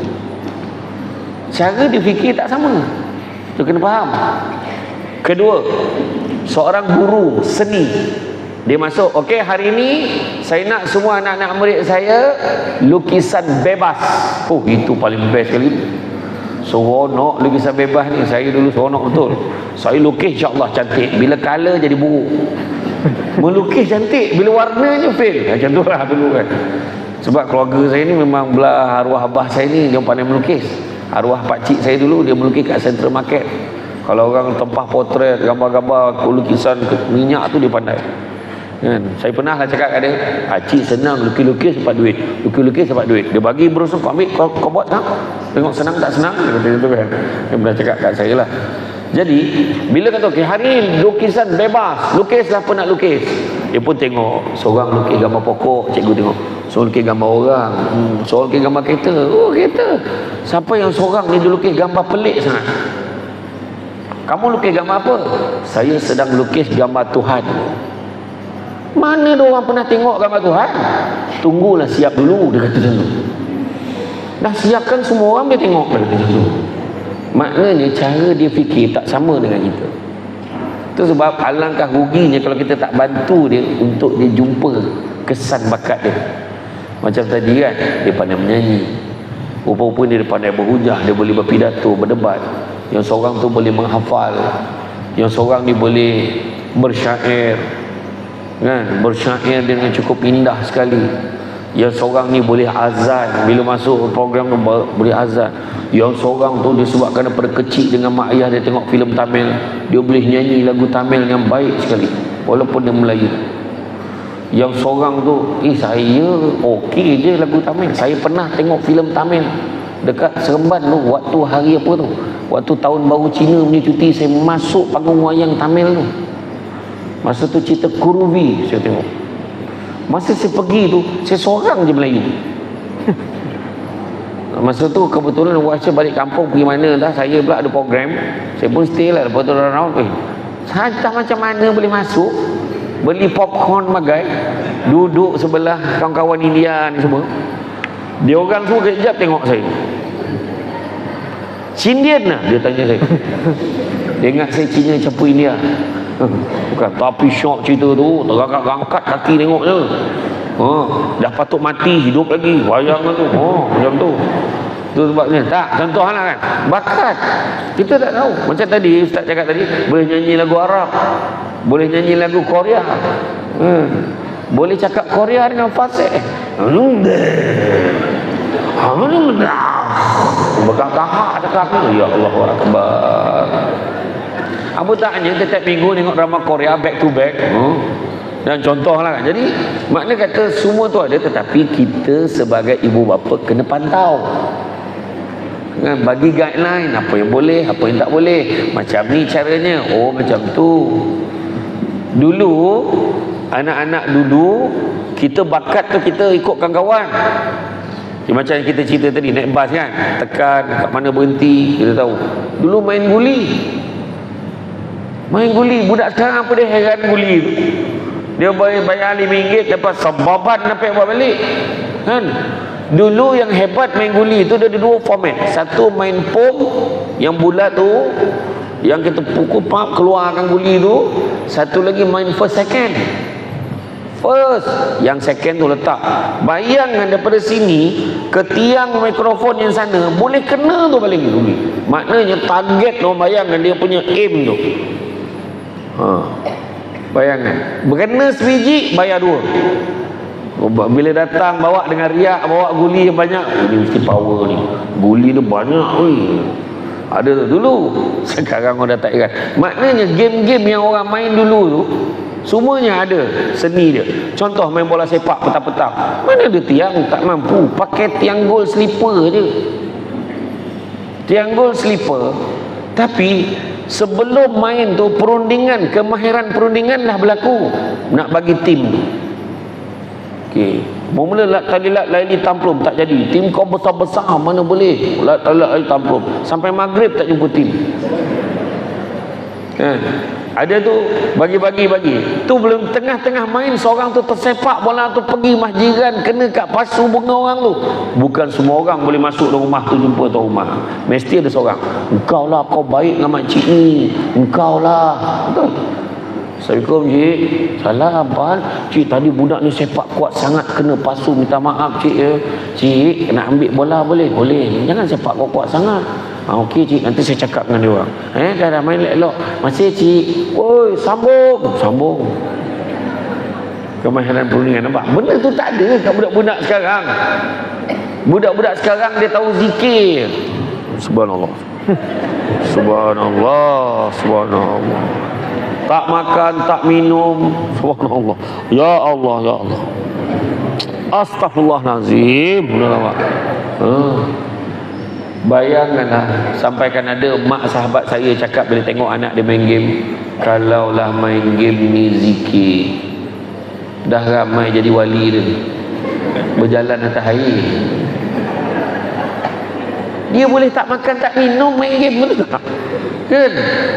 Cara dia fikir tak sama. Tu kena faham. Kedua, seorang guru seni. Dia masuk, okey, hari ini saya nak semua anak-anak murid saya lukisan bebas. Oh, itu paling best sekali. Seronok lukisan bebas ni. Saya dulu seronok betul. Saya lukis insya-Allah cantik, bila color jadi buruk. Melukis cantik, bila warnanya fail. Macam tu lah dulu kan. Sebab keluarga saya ni memang belah arwah abah saya ni, dia pandai melukis. Arwah pakcik saya dulu, dia melukis kat Central Market. Kalau orang tempah potret, gambar-gambar lukisan minyak tu dia pandai kan. Saya pernah lah cakap kat dia, cik senang lukis-lukis dapat duit, lukis-lukis dapat duit. Dia bagi brosur, kau ambil, kau buat tak? Tengok senang tak senang, dia kata gitu kan. Dia pernah cakap kat saya lah. Jadi bila kata okey, hari ni lukisan bebas, lukislah apa nak lukis. Dia pun tengok, seorang lukis gambar pokok, cikgu tengok. Seorang lukis gambar orang, seorang lukis gambar kereta. Oh, kereta. Siapa yang seorang ni dia lukis gambar pelik sangat? Kamu lukis gambar apa? Saya sedang lukis gambar Tuhan. Mana ada orang pernah tengok gambar Tuhan? Tunggulah siap dulu, dia kata macam tu. Dah siapkan semua orang dia tengok, dia kata macam tu. Maknanya cara dia fikir tak sama dengan kita. Itu sebab alangkah ruginya kalau kita tak bantu dia untuk dia jumpa kesan bakat dia. Macam tadi kan, dia pandai menyanyi, rupa-rupa dia pandai berhujah, dia boleh berpidato, berdebat. Yang seorang tu boleh menghafal, yang seorang ni boleh bersyair kan, bersyair dengan cukup indah sekali. Yang seorang ni boleh azan, bila masuk program tu boleh azan. Yang seorang tu disebabkan daripada kecil dengan mak ayah dia tengok filem Tamil, dia boleh nyanyi lagu Tamil yang baik sekali walaupun dia Melayu. Yang seorang tu, saya okey je lagu Tamil. Saya pernah tengok filem Tamil dekat Seremban tu, waktu hari apa tu, waktu tahun baru Cina punya cuti, saya masuk panggung wayang Tamil tu. Masa tu cerita Kuruvi saya tengok. Masa saya pergi tu, saya seorang je Melayu. Masa tu kebetulan saya balik kampung pergi mana dah, saya pula ada program. Saya pun stay lah, lepas tu round entah macam mana boleh masuk, beli popcorn magai, duduk sebelah kawan-kawan India ni semua. Dia orang semua kejap tengok saya. Cindian lah dia tanya saya. Dia ingat saya Cina campur India. Bukan, tapi syok cerita tu, terangkat kaki tengok je. Dah patut mati, hidup lagi wayang tu. Macam tu. Tu sebabnya tak, contohlah kan, bakat kita tak tahu. Macam tadi Ustaz cakap tadi, boleh nyanyi lagu Arab, boleh nyanyi lagu Korea, boleh cakap Korea dengan fasih. Berkata-kata cakap ni, ya Allah Akbar. Abu taknya setiap minggu tengok drama Korea back to back. Dan contohlah kan. Jadi makna kata semua tu ada, tetapi kita sebagai ibu bapa kena pantau. Kan, bagi guideline apa yang boleh, apa yang tak boleh. Macam ni caranya. Oh, macam tu. Dulu anak-anak dulu kita bakat tu kita ikutkan kawan. Macam yang kita cerita tadi, naik bas kan, tekan kat mana berhenti kita tahu. Dulu main guli. Main guli, budak sekarang apa dia heran guli tu. Dia bayar RM5 dapat sebaban sampai buat balik. Kan? Dulu yang hebat main guli tu dia ada dua format. Satu main pom yang bulat tu, yang kita pukul pap keluarkan guli tu. Satu lagi main first second. First, yang second tu letak. Bayangkan daripada sini ke tiang mikrofon yang sana boleh kena tu balik guli. Maknanya target tu, bayangkan dia punya aim tu. Bayangkan, berkena sebiji bayar 2. Bila datang bawa dengan riak, bawa guli yang banyak, ini mesti power ni, guli tu banyak. Ada tu dulu, sekarang orang dah tak ingat. Maknanya game-game yang orang main dulu tu semuanya ada seni dia. Contoh main bola sepak petang-petang, mana ada tiang, tak mampu, pakai tiang gol slipper je. Tiang gol slipper. Tapi sebelum main tu perundingan, kemahiran perundingan dah berlaku nak bagi tim. Okey, mula tali laili tamplum tak jadi. Tim kau besar-besar mana boleh tali laili tamplum. Sampai maghrib tak jumpa tim. Kan? Ada tu bagi. Tu belum tengah-tengah main, seorang tu tersepak bola tu pergi masjidan, kena kat pasu bunga orang tu. Bukan semua orang boleh masuk dalam rumah tu jumpa tuan rumah. Mesti ada seorang. Engkau lah, kau baik dengan makcik ni. Engkau lah. Betul. Assalamualaikum cik. Salam Pak. Cik tadi budak ni sepak kuat sangat, kena pasu, minta maaf cik ya. Cik nak ambil bola boleh? Boleh. Jangan sepak kuat sangat. Okey cik, nanti saya cakap dengan dia orang. Dah main elok. Masih cik. Woi, sambung. Kemahiran perundingan, nampak? Benda tu tak ada kat budak-budak sekarang. Budak-budak sekarang dia tahu zikir. Subhanallah. Subhanallah. Tak makan, tak minum. Subhanallah. Ya Allah. Astaghfirullahalazim. Bayangkanlah, sampaikan ada mak sahabat saya cakap bila tengok anak dia main game, kalaulah main game ni zikir, dah ramai jadi wali dia, berjalan atas air. Dia boleh tak makan, tak minum, main game boleh tak? Kan?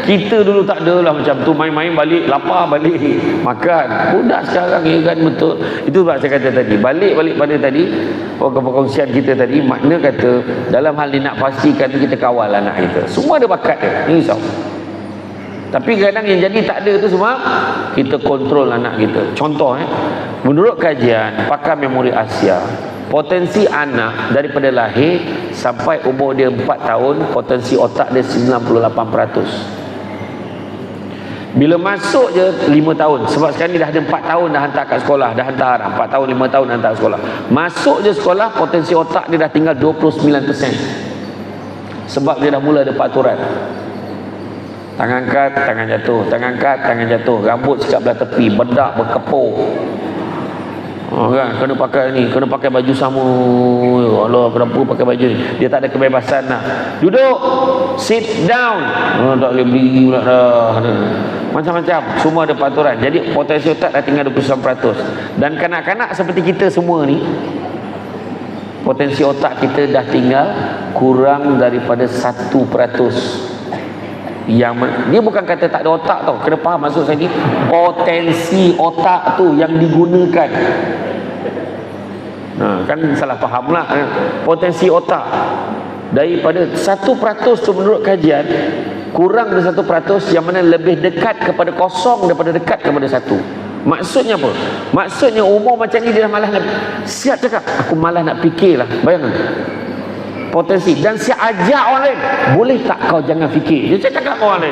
Kita dulu tak ada lah macam tu, main-main balik, lapar balik, makan. Budak sekarang ya kan, betul. Itu sebab saya kata tadi, balik pada tadi, perkongsian kita tadi, makna kata, dalam hal ni nak pastikan kita kawal anak kita. Semua ada bakat dia, risau. Tapi kadang yang jadi tak ada tu semua, kita kontrol anak kita. Contoh menurut kajian Pakar Memori Asia, potensi anak daripada lahir sampai umur dia 4 tahun, potensi otak dia 98%. Bila masuk je 5 tahun, sebab sekarang ni dah ada 4 tahun dah hantar kat sekolah, dah hantar 4 tahun 5 tahun hantar kat sekolah. Masuk je sekolah, potensi otak dia dah tinggal 29%. Sebab dia dah mula ada peraturan. Tangan angkat, tangan jatuh, tangan angkat, tangan jatuh, rambut sikap belah tepi, bedak berkepul. Kan, kena pakai ni, kena pakai baju sama. Ya Allah, kenapa pakai baju ni? Dia tak ada kebebasan lah. Duduk, sit down. Tak boleh berdiri pula dah. Macam-macam, semua ada peraturan. Jadi potensi otak dah tinggal 29%. Dan kanak-kanak seperti kita semua ni, potensi otak kita dah tinggal kurang daripada 1%. Yang dia bukan kata tak ada otak tau, kena faham maksud saya ni, potensi otak tu yang digunakan. Kan salah faham lah. Potensi otak daripada 1% tu menurut kajian, kurang dari 1%, yang mana lebih dekat kepada kosong daripada dekat kepada 1. Maksudnya apa? Maksudnya umur macam ni dia dah malas nak siap cakap, aku malas nak fikir lah. Bayangkan potensi. Dan saya ajak orang lain, boleh tak kau jangan fikir? Dia cakap orang lain.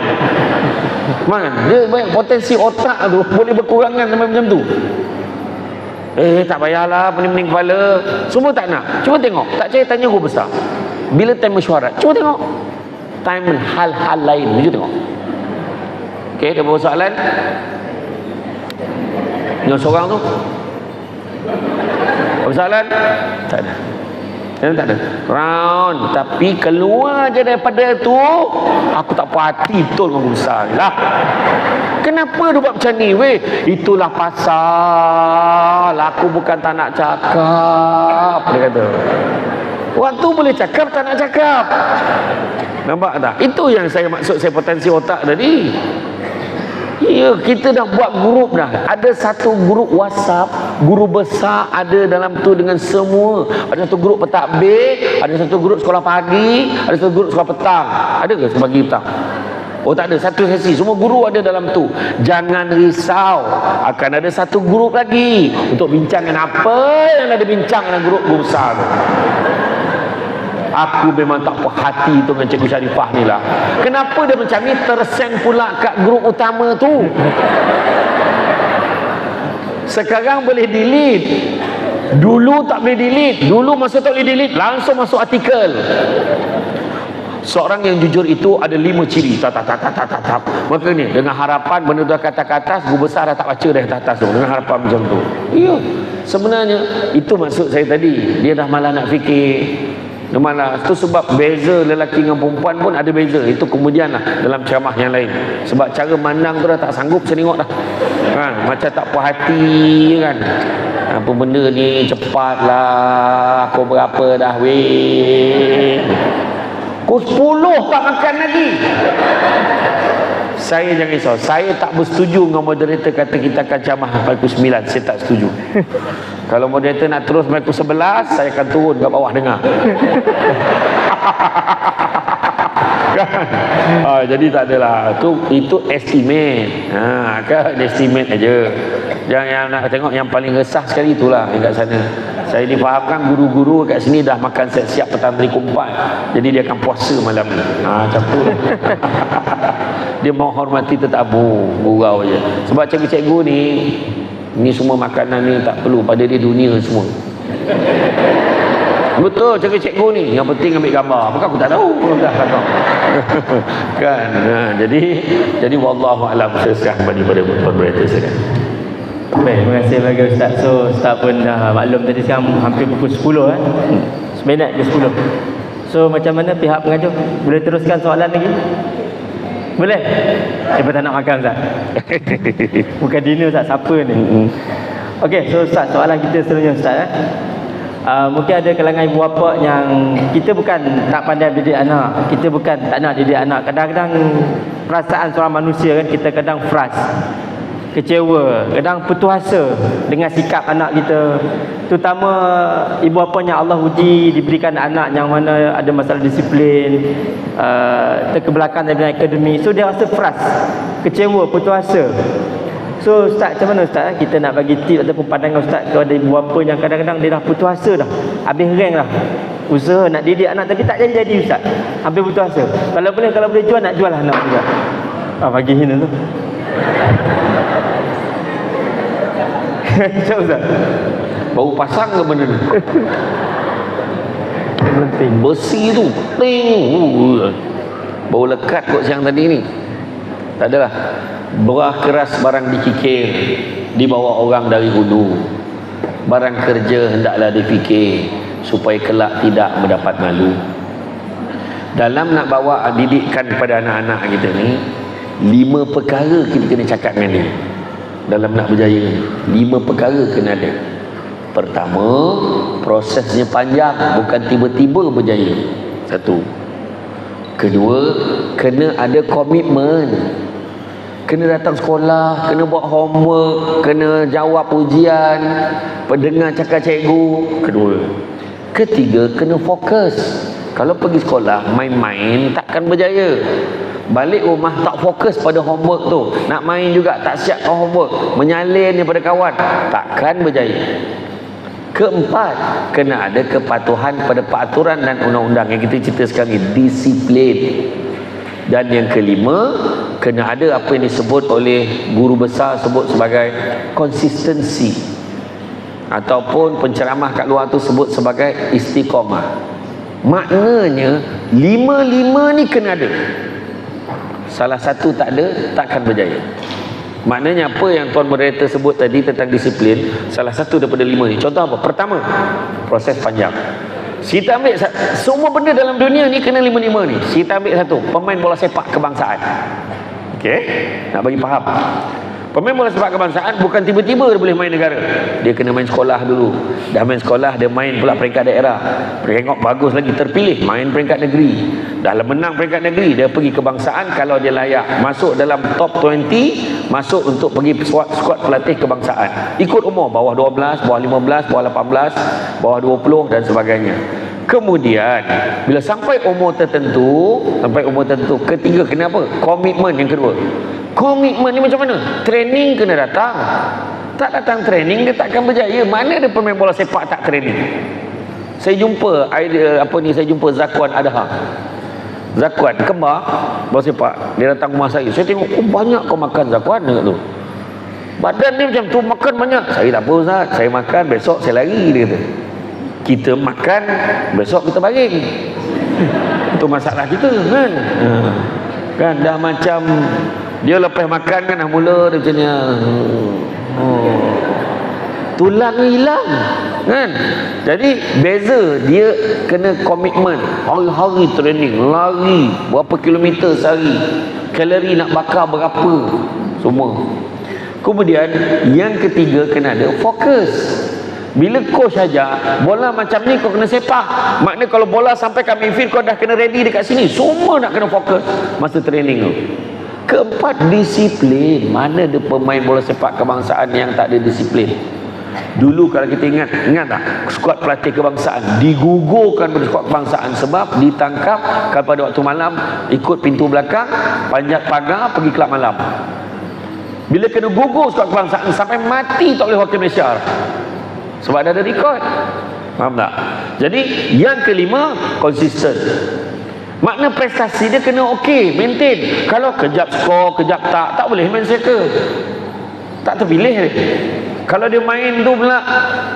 Mana? Dia banyak potensi otak tu boleh berkurangan sampai macam tu. Tak payahlah pening-pening kepala. Semua tak nak. Cuba tengok. Tak percaya tanya guru besar. Bila time mesyuarat, cuba tengok. Time hal-hal lain. Cuba tengok. Okey, ada berapa soalan? Yang seorang tu? Berapa soalan? Tak ada. Tak ada. Round. Tapi keluar je daripada tu, aku tak puas hati betul dengan guru besar ni lah. Kenapa dia buat macam ni weh? Itulah pasal aku bukan tak nak cakap, dia kata. Waktu boleh cakap, tak nak cakap. Nampak tak? Itu yang saya maksud, saya potensi otak tadi. Ya, kita dah buat grup dah. Ada satu grup WhatsApp, guru besar ada dalam tu dengan semua. Ada satu grup pentadbir, ada satu grup sekolah pagi, ada satu grup sekolah petang. Ada ke sekolah pagi petang? Oh tak ada, satu sesi. Semua guru ada dalam tu. Jangan risau, akan ada satu grup lagi untuk bincangkan apa yang ada bincang dalam grup guru besar tu. Aku memang tak puas hati tu dengan Cikgu Sharifah ni lah. Kenapa dia macam ni tersend pula kat grup utama tu? Sekarang boleh delete. Dulu tak boleh delete. Dulu masa tak boleh delete, langsung masuk artikel. Seorang yang jujur itu ada 5 ciri. Maka ni dengan harapan benda tu kata ke atas, guru besar dah tak baca dah ke atas tu. Dengan harapan macam tu. Ya, sebenarnya itu maksud saya tadi. Dia dah malah nak fikir. Malah itu sebab beza lelaki dengan perempuan pun ada beza. Itu kemudian lah dalam ceramah yang lain. Sebab cara mandang tu dah tak sanggup saya tengok dah. Kan? Macam tak puas hati kan. Apa benda ni cepatlah. Kau berapa dah weh? Kau 10 tak makan lagi. Saya jangan risau. Saya tak bersetuju dengan moderator kata kita akan ceramah sampai pukul 9. Saya tak setuju. Kalau moderator nak terus sampai pukul 11, saya akan turun kat bawah dengar. Jadi tak adalah. Itu estimate. Kan estimate aja. Yang nak tengok yang paling resah sekali itulah yang kat sana. Saya difahamkan guru-guru kat sini dah makan siap-siap petang hari Jumaat. Jadi dia akan puasa malam ni. Macam tu. Dia mau hormati tetamu, gurau je. Sebab cikgu-cikgu ni semua makanan ni tak perlu pada dia dunia semua. Betul cikgu-cikgu ni, yang penting ambil gambar. Maka aku tak tahu dah kata. Kan. Jadi wallahu alam, saya serahkan kepada moderator sekalian. Baik, terima kasih bagi Ustaz. So Ustaz pun dah maklum tadi sekarang hampir pukul 10 kan. 9 ke 10. So macam mana pihak pengajuh? Boleh teruskan soalan lagi? Boleh? Tak nak makan Ustaz. Bukan dinner Ustaz, siapa ni? Okey, so Ustaz, soalan kita seterusnya Ustaz. Mungkin ada kalangan ibu bapa yang kita bukan tak pandai didik anak, kita bukan tak nak didik anak. Kadang-kadang perasaan seorang manusia kan, kita kadang kecewa, kadang putus asa dengan sikap anak kita, terutama ibu bapa yang Allah uji diberikan anak yang mana ada masalah disiplin, terkebelakang dari akademik, so dia rasa kecewa, putus asa. So Ustaz, macam mana Ustaz kita nak bagi tip ataupun pandangan Ustaz kepada ibu bapa yang kadang-kadang dia dah putus asa dah, habis rank dah, usaha nak didik anak tapi tak jadi Ustaz, hampir putus asa. Kalau boleh jual, nak jual anak juga. Bagi hina tu. Macam Ustaz, Baru pasang ke benda ni? penting. Besi tu baru lekat kot siang tadi ni. Tak adalah. Berah keras barang dikikir, dibawa orang dari hulu. Barang kerja hendaklah difikir, supaya kelak tidak mendapat malu. Dalam nak bawa didikan kepada anak-anak kita ni, 5 perkara kita kena cakap dengan dia. Dalam nak berjaya, 5 perkara kena ada. Pertama, prosesnya panjang, bukan tiba-tiba berjaya. 1. Kedua, kena ada komitmen. Kena datang sekolah, kena buat homework, kena jawab ujian, pendengar cakap cikgu. Kedua. Ketiga, kena fokus. Kalau pergi sekolah main-main takkan berjaya. Balik rumah tak fokus pada homework tu, nak main juga tak siapkan homework, menyalin daripada kawan, takkan berjaya. Keempat, kena ada kepatuhan pada peraturan dan undang-undang yang kita cerita sekarang ni, disiplin. Dan yang kelima, kena ada apa yang disebut oleh guru besar sebut sebagai konsistensi, ataupun penceramah kat luar tu sebut sebagai istiqamah. Maknanya 5 ni kena ada. Salah satu tak ada, takkan berjaya. Maknanya apa yang Tuan Moderator sebut tadi tentang disiplin, salah satu daripada 5 ni. Contoh apa? Pertama, proses panjang. Kita ambil semua benda dalam dunia ni kena 5 ni. Kita ambil satu, pemain bola sepak kebangsaan. Okey, nak bagi faham. Pemain bola sepak kebangsaan bukan tiba-tiba dia boleh main negara. Dia kena main sekolah dulu. Dah main sekolah, dia main pula peringkat daerah. Tengok bagus lagi, terpilih, main peringkat negeri. Dah menang peringkat negeri, dia pergi kebangsaan. Kalau dia layak masuk dalam top 20, masuk untuk pergi skuad pelatih kebangsaan. Ikut umur, bawah 12, bawah 15, bawah 18, bawah 20 dan sebagainya. Kemudian bila sampai umur tertentu, ketiga kena apa? Komitmen. Yang kedua, komitmen ni macam mana? Training kena datang. Tak datang training, dia takkan berjaya. Mana ada pemain bola sepak tak training? Saya jumpa saya jumpa Zakwan Adha. Zakwan kembar bola sepak, dia datang rumah saya. Saya tengok, banyak kau makan Zakwan dekat tu. Badan dia macam tu, makan banyak. Saya tak apa Ustaz, saya makan, besok saya lari, dia kata. Kita makan, besok kita baring. Itu masalah kita kan. Kan dah macam dia lepas makan kan dah mula dia macam ni. Tulang hilang kan. Jadi beza, dia kena komitmen, hari-hari training, lari berapa kilometer sehari, kalori nak bakar berapa, semua. Kemudian yang ketiga, kena ada fokus. Bila coach ajak bola macam ni, kau kena sepak. Maknanya kalau bola sampai kat midfield, kau dah kena ready dekat sini. Semua nak kena fokus masa training tu. Keempat, disiplin. Mana ada pemain bola sepak kebangsaan yang tak ada disiplin? Dulu kalau kita ingat tak skuad pelatih kebangsaan digugurkan pada skuad kebangsaan sebab ditangkap kalau pada waktu malam ikut pintu belakang, panjat pagar pergi kelab malam. Bila kena gugur skuad kebangsaan sampai mati tak boleh wakil Malaysia sebab dah ada rekod. Faham tak? Jadi yang kelima, konsisten. Makna prestasi dia kena okey, maintain. Kalau kejap skor, kejap tak boleh main striker. Tak terpilih dia. Kalau dia main tu pula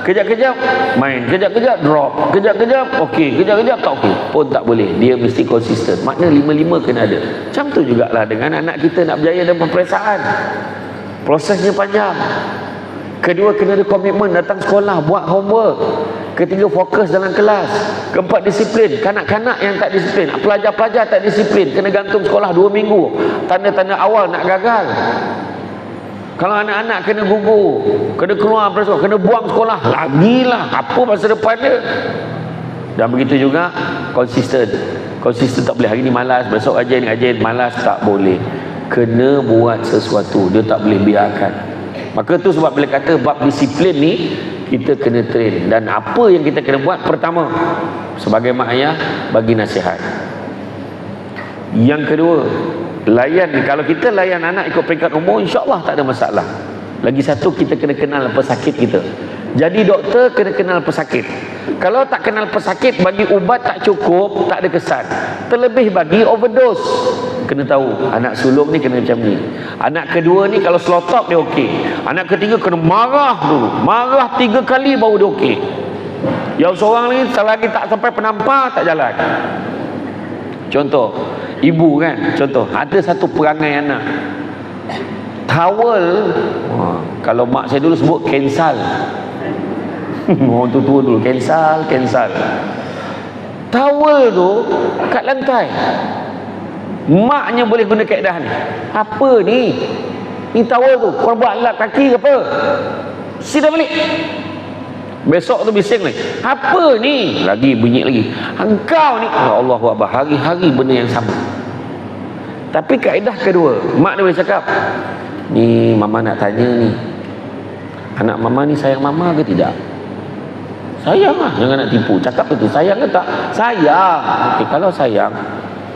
kejap-kejap main, kejap-kejap drop, kejap-kejap okey, kejap-kejap tak okey, pun tak boleh. Dia mesti konsisten. Makna lima-lima kena ada. Macam tu jugalah dengan anak kita nak berjaya dalam peperiksaan. Prosesnya panjang. Kedua, kena ada komitmen datang sekolah, buat homework. Ketiga, fokus dalam kelas. Keempat, disiplin. Kanak-kanak yang tak disiplin, pelajar-pelajar tak disiplin, kena gantung sekolah 2 minggu. Tanda-tanda awal nak gagal. Kalau anak-anak kena gugur, kena keluar dari sekolah, kena buang sekolah, lagilah apa masa depan dia. Dan begitu juga konsisten. Konsisten tak boleh hari ni malas, besok rajin, malas tak boleh. Kena buat sesuatu, dia tak boleh biarkan. Maka tu sebab bila kata bab disiplin ni kita kena train. Dan apa yang kita kena buat? Pertama, sebagai mak ayah, bagi nasihat. Yang kedua, layan. Kalau kita layan anak ikut peringkat umur, insya-Allah tak ada masalah. Lagi satu, kita kena kenal pesakit kita. Jadi doktor kena kenal pesakit. Kalau tak kenal pesakit, bagi ubat tak cukup, tak ada kesan. Terlebih bagi overdose. Kena tahu anak sulung ni kena macam ni. Anak kedua ni kalau selotop dia okey. Anak ketiga kena marah dulu. Marah 3 kali baru dia okey. Yang seorang ni selagi tak sampai penampar tak jalan. Contoh, ibu kan, contoh, ada satu perangai anak. Towel, kalau mak saya dulu sebut kensal. Orang tua-tua dulu kensal. Towel tu kat lantai. Maknya boleh guna kaedah ni. Apa ni? Ni towel tu kau buat lap kaki ke apa? Sida balik. Besok tu bising lagi. Apa ni? Lagi bunyi lagi. Engkau ni, ya Allah Akbar, hari-hari benda yang sama. Tapi kaedah kedua, mak dia boleh cakap, ni mama nak tanya ni, anak mama ni sayang mama ke tidak? Sayang lah, jangan nak tipu. Cakap tu, sayang ke tak? Sayang. Okey, kalau sayang,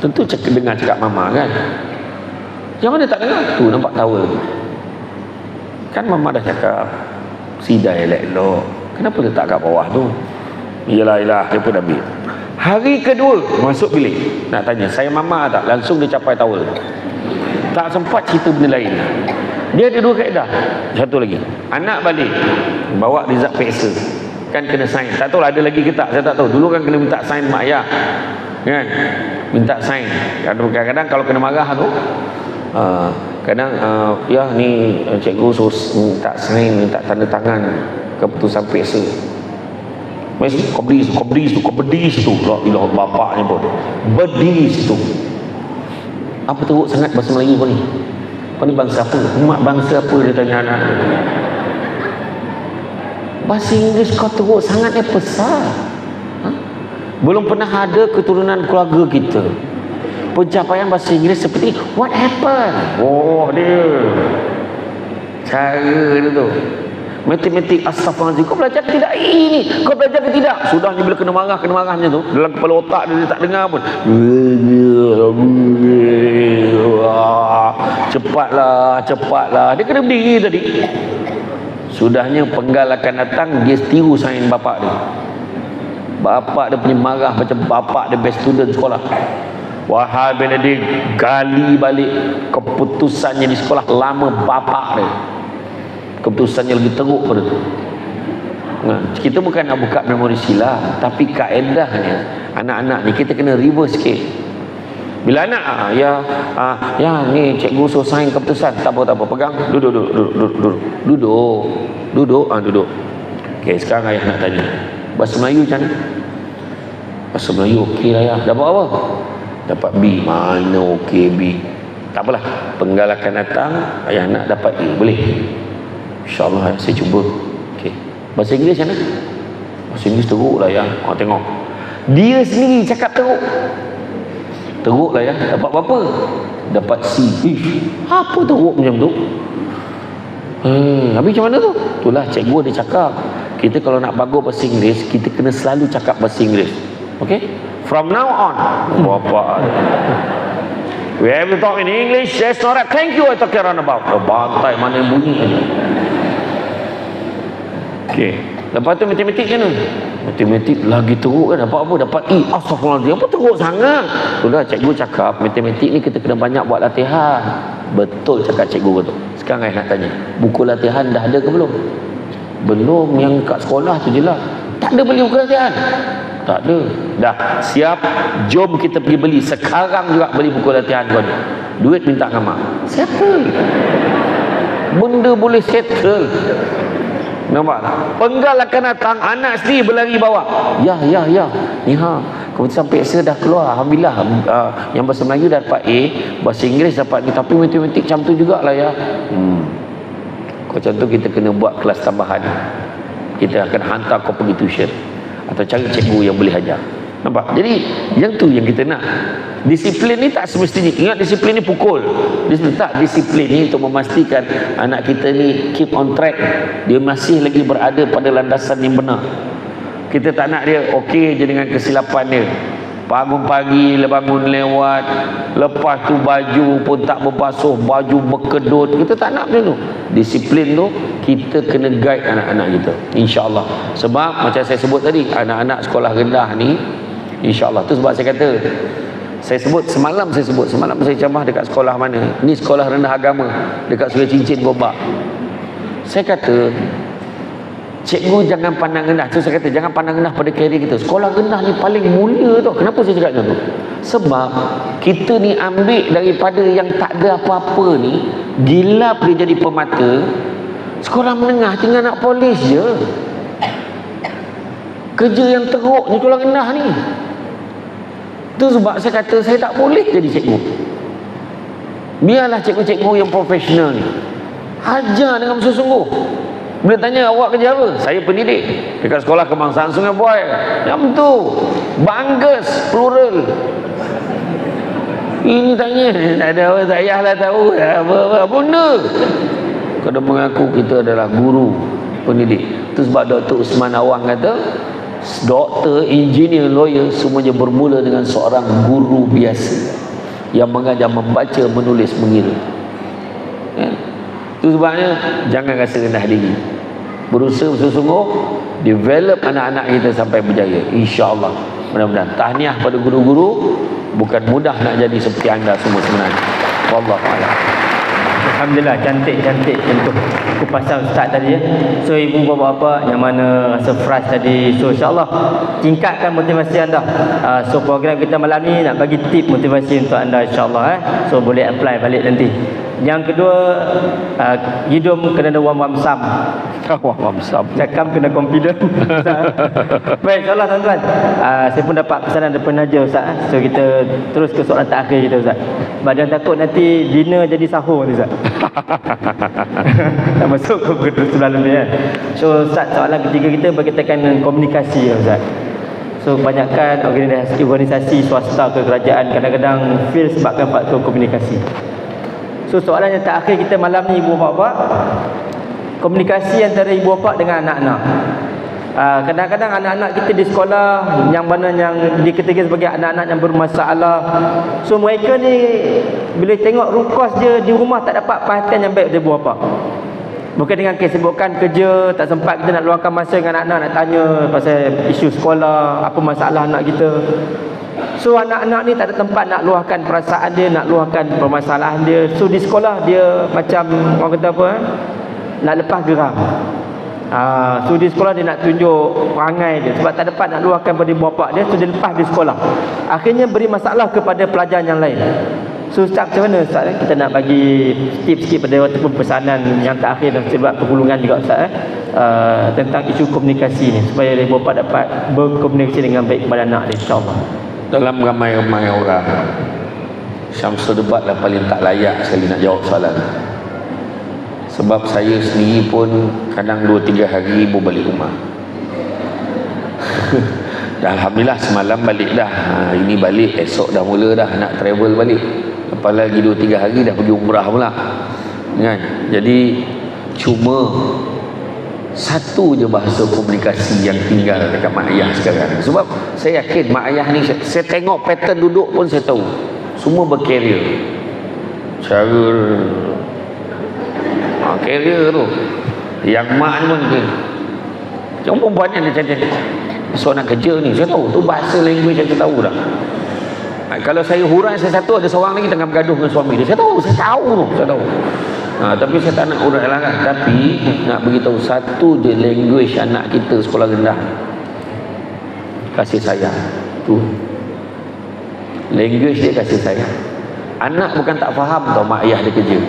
tentu dengar cakap mama kan. Yang mana tak dengar? Tu nampak towel. Kan mama dah cakap, sidai elok-elok. Kenapa letak kat bawah tu? Yelah, dia pun ambil. Hari kedua masuk bilik, nak tanya sayang mama tak? Langsung dia capai towel. Tak sempat cerita benda lain. Dia ada 2 kaedah. Satu lagi, anak balik bawa result peksa, kan kena sign. Tak tahu ada lagi ke tak, saya tak tahu. Dulu kan kena minta sign mak ayah, kan, minta sign. Kadang-kadang kalau kena marah tu, kadang ya ni cikgu minta sign, minta tanda tangan keputusan peksa. Mesti kau berdiri situ. La ilah, bapaknya pun berdiri situ. Apa teruk sangat bahasa Melayu kau ni? Kau ni bangsa apa? Mak bangsa apa, dia tanya anak. Bahasa Inggeris kau teruk sangat, dia besar. Belum pernah ada keturunan keluarga kita pencapaian bahasa Inggeris seperti what happened. Oh, dia cara dia tu. Matematik, astagfirullahaladzim. Kau belajar ke tidak? Ini kau belajar ke tidak? Sudahnya bila kena marahnya tu, dalam kepala otak dia tak dengar pun. Cepatlah. Dia kena berdiri tadi. Sudahnya penggal akan datang, dia tiru sign bapak dia. Bapak dia punya marah macam bapak dia best student sekolah. Wahai bila dia gali balik keputusannya di sekolah lama bapak dia, keputusannya lebih teruk pada tu. Nah, kita bukan nak buka memori sila, tapi kaedahnya anak-anak ni kita kena reverse sikit. Bila anak ya ni cikgu suruh sign keputusan, tak apa, pegang, duduk. Okey, sekarang ayah nak tanya bahasa Melayu macam mana? Bahasa Melayu okey lah ya. Dapat apa? Dapat B. Mana okey B? Tak apalah, penggal akan datang, ayah nak dapat A. Boleh? InsyaAllah saya cuba. Okay. Bahasa Inggeris macam mana? Bahasa Inggeris teruk lah ya. Tengok, dia sendiri cakap teruk lah ya. Dapat berapa? Dapat C. Apa teruk macam tu? Habis macam mana tu? Itulah cikgu dia cakap, kita kalau nak bagus bahasa Inggeris, kita kena selalu cakap bahasa Inggeris. Okay? From now on. Bapa. We have to talk in English. That's not right. Thank you I talk around about. Bantai mana yang bunyi aja. Okay. Lepas tu matematik kan? Matematik lagi teruk kan? Dapat apa? Dapat E. Astagfirullahaladzim. Apa teruk sangat? Itulah cikgu cakap, matematik ni kita kena banyak buat latihan. Betul cakap cikgu tu. Sekarang saya nak tanya, buku latihan dah ada ke belum? Belum. Yang kat sekolah tu je lah. Tak ada beli buku latihan. Tak ada. Dah siap. Jom kita pergi beli. Sekarang juga beli buku latihan kau ni. Duit minta dengan mak. Settle. Benda boleh settle. Nampak tak? Penggal akan datang, anak sendiri berlari bawah. Ya. Ni kemudian sampai saya dah keluar. Alhamdulillah. Yang bahasa Melayu dah dapat A, bahasa Inggeris dapat ni, tapi matematik macam tu jugalah ya. Macam tu kita kena buat kelas tambahan. Kita akan hantar kau pergi tuition atau cari cikgu yang boleh ajar. Nampak? Jadi yang tu yang kita nak. Disiplin ni tak semestinya, ingat disiplin ni pukul. Disiplin ni untuk memastikan anak kita ni keep on track. Dia masih lagi berada pada landasan yang benar. Kita tak nak dia okey je dengan kesilapan dia. Bangun pagi, bangun lewat, lepas tu baju pun tak berbasuh, baju berkedut. Kita tak nak macam tu. Disiplin tu kita kena guide anak-anak kita, insya-Allah. Sebab macam saya sebut tadi, anak-anak sekolah rendah ni, insya-Allah, tu sebab saya kata, semalam saya ceramah dekat sekolah mana, ni sekolah rendah agama dekat Sungai Cincin, Gombak. Saya kata cikgu jangan pandang rendah. Tu saya kata jangan pandang rendah pada karier kita. Sekolah rendah ni paling mulia tau. Kenapa saya cakap macam tu? Sebab kita ni ambil daripada yang tak ada apa-apa ni, gilap dia jadi pemata. Sekolah menengah tinggal nak polis je. Kerja yang teruk ni sekolah rendah ni. Tu sebab saya kata saya tak boleh jadi cikgu. Biarlah cikgu-cikgu yang profesional ni hajar dengan bersungguh. Bila tanya awak kerja apa? Saya pendidik dekat sekolah kebangsaan Sungai Buai. Yang tu Bangges plural. Ini tanya, tak ada apa, tak payahlah tahu apa benda. Kena mengaku kita adalah guru pendidik. Itu sebab Dr. Usman Awang kata, doktor, engineer, lawyer semuanya bermula dengan seorang guru biasa yang mengajar membaca, menulis, mengira. Itu sebabnya jangan rasa rendah diri. Berusaha bersungguh, develop anak-anak kita sampai berjaya, insya-Allah. Mudah-mudahan. Tahniah pada guru-guru, bukan mudah nak jadi seperti anda semua sebenarnya. Wallahu a'lam. Alhamdulillah, cantik untuk kupasan Ustaz tadi ya. So ibu bapa-bapa yang mana rasa fresh tadi, so insyaAllah tingkatkan motivasi anda. So program kita malam ni nak bagi tip motivasi untuk anda, insyaAllah so boleh apply balik nanti. Yang kedua, hidung kena ada wam-wam-sam. Wam-wam-sam. Cakap kena confident. Baik, insyaAllah tuan-tuan. Saya pun dapat pesanan daripada Naja Ustaz. So kita terus ke soalan terakhir kita Ustaz. Sebab jangan takut nanti dinner jadi sahur ni Ustaz. Tak masuk ke sebelum ni kan. So Ustaz, soalan ketiga kita berkaitan dengan komunikasi Ustaz. So kebanyakan organisasi swasta ke kerajaan kadang-kadang fail sebabkan faktor komunikasi. So soalan yang terakhir kita malam ni ibu bapa, komunikasi antara ibu bapa dengan anak-anak. Kadang-kadang anak-anak kita di sekolah yang mana yang dikategorikan sebagai anak-anak yang bermasalah. So mereka ni bila tengok rukos dia di rumah tak dapat perhatian yang baik dari ibu bapa. Bukan dengan kesibukan kerja, tak sempat kita nak luangkan masa dengan anak-anak nak tanya pasal isu sekolah, apa masalah anak kita. So anak-anak ni tak ada tempat nak luahkan perasaan dia, nak luahkan permasalahan dia. So di sekolah dia macam orang kata apa nak lepas geram. So di sekolah dia nak tunjuk perangai dia sebab tak dapat nak luahkan pada ibu bapa dia, so dia lepas di sekolah. Akhirnya beri masalah kepada pelajar yang lain. So Ustaz, macam mana Ustaz kita nak bagi tips sikit pada ataupun pesanan yang terakhir dan sebab pergulungan juga Ustaz tentang isu komunikasi ni supaya ibu bapa dapat berkomunikasi dengan baik kepada anak dia, insya-Allah. Dalam ramai-ramai orang, Syamsul Debat lah paling tak layak sekali nak jawab soalan. Sebab saya sendiri pun kadang 2-3 hari ibu balik rumah. Dan Alhamdulillah semalam balik dah. Ini balik, esok dah mula dah nak travel balik. Lepas lagi 2-3 hari dah pergi umrah pula. Kan? Jadi Cuma satu je bahasa komunikasi yang tinggal dekat mak ayah sekarang. Sebab saya yakin mak ayah ni, saya tengok pattern duduk pun saya tahu semua berkarier. Cara karier tu yang mak ni pun macam perempuan ni dia cakap so nak kerja ni, saya tahu tu bahasa language yang saya tahu dah. Kalau saya hurai saya satu, ada seorang lagi tengah bergaduh dengan suami dia, saya tahu tapi saya tak nak urat lah kan. Tapi nak beritahu satu je language anak kita sekolah rendah, kasih sayang. Tu language dia kasih sayang. Anak bukan tak faham tau mak ayah dia kerja,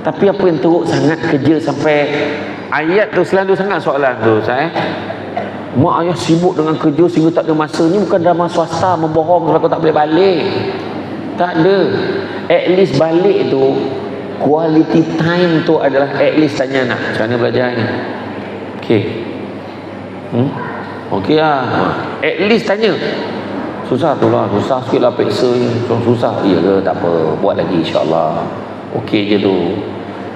tapi apa yang teruk sangat kerja sampai ayat tu selalu sangat soalan tu saya. Mak ayah sibuk dengan kerja sehingga tak ada masa. Ni bukan drama swasta membohong kalau kau tak boleh balik. Tak ada. At least balik tu, quality time tu adalah at least tanya anak, macam mana belajar ni? Okey. Okey lah. At least tanya. Susah tu lah, susah sikit lah peksa ni. Susah. Ya ke? Tak apa. Buat lagi insyaAllah. Okey je tu.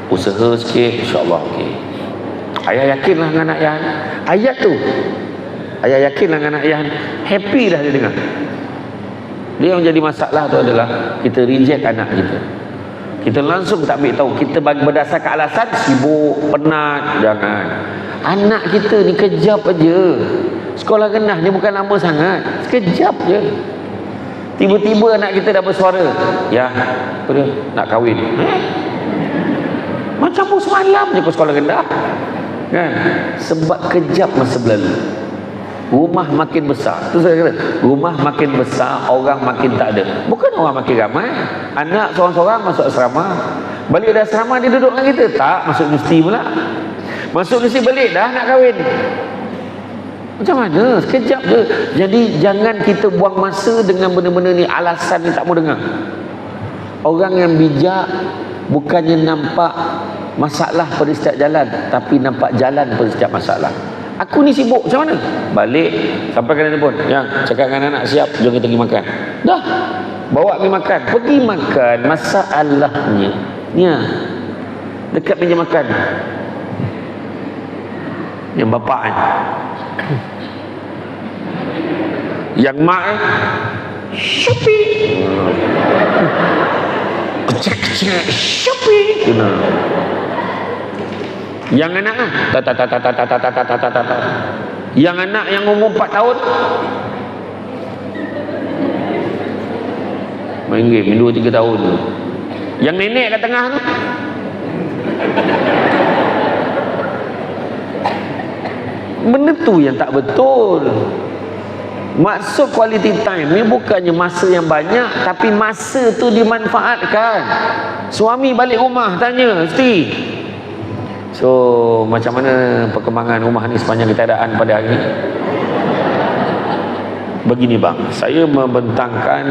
Usaha sikit insyaAllah okey. Ayah yakinlah dengan anak ayah. Ayat tu ayah yakinlah dengan anak ayah. Happy dah dia dengar. Dia yang jadi masalah tu adalah kita reject anak kita. Kita langsung tak ambil tahu. Kita bagi berdasarkan alasan sibuk, penat. Jangan. Anak kita ni kejap aja. Sekolah rendah ni bukan lama sangat. Sekejap je. Tiba-tiba anak kita dah bersuara. Ya, apa dia? Nak kahwin. Macam pun semalam je ke sekolah rendah. Kan? Sebab kejap masa berlalu. Rumah makin besar. Tu saya kata, rumah makin besar, orang makin tak ada. Bukan orang makin ramai. Anak seorang-seorang masuk asrama. Balik dari asrama dia duduk dengan kita. Tak, masuk universiti pula. Masuk universiti balik dah nak kahwin. Macam mana? Sekejap je. Jadi jangan kita buang masa dengan benda-benda ni, alasan ni tak mau dengar. Orang yang bijak bukannya nampak masalah pada setiap jalan, tapi nampak jalan pada setiap masalah. Aku ni sibuk, macam mana? Balik, sampai ke telefon. Yang cakap dengan anak, siap, jom kita pergi makan. Dah, bawa pergi makan. Pergi makan, masalahnya ya, dekat meja makan yang bapak kan, yang mak Shopee, kecil-kecil Shopee. Yang anak yang anak yang umur 4 tahun main game 2-3 tahun. Yang nenek kat tengah tu benda tu yang tak betul. Maksud quality time ni bukannya masa yang banyak, tapi masa tu dimanfaatkan. Suami balik rumah tanya isteri, so macam mana perkembangan rumah ni sepanjang ketiadaan pada hari ni? Begini bang, saya membentangkan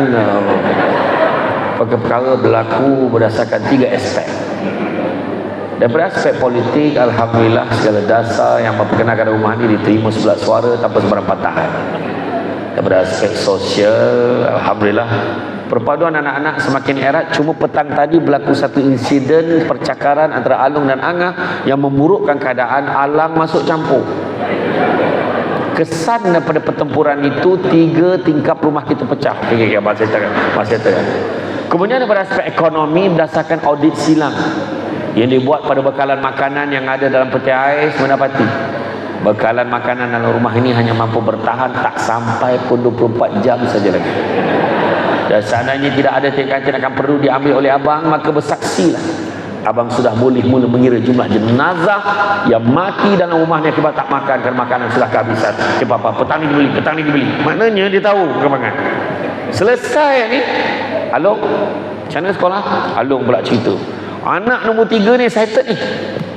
perkara berlaku berdasarkan 3 aspek. Daripada aspek politik, alhamdulillah segala dasar yang memperkenalkan rumah ni diterima 11 suara tanpa sebarang patahan. Daripada aspek sosial, alhamdulillah perpaduan anak-anak semakin erat. Cuma petang tadi berlaku satu insiden percakaran antara Alung dan Angah yang memburukkan keadaan. Alang masuk campur. Kesan daripada pertempuran itu 3 tingkap rumah kita pecah. Okay, bahasa kita. Kemudian daripada aspek ekonomi, berdasarkan audit silang yang dibuat pada bekalan makanan yang ada dalam peti ais, mendapati bekalan makanan dalam rumah ini hanya mampu bertahan tak sampai pun 24 jam saja lagi. Dan seandainya tidak ada tindakan akan perlu diambil oleh abang, maka bersaksilah abang sudah boleh mula mengira jumlah jenazah yang mati dalam rumahnya akibat tak makan kerana makanan sudah kehabisan. Sebab apa? Petang ni dibeli. Maknanya dia tahu perkembangan. Selesai ni, Alung, macam mana sekolah? Alung pula cerita. Anak nombor 3 ni excited ni.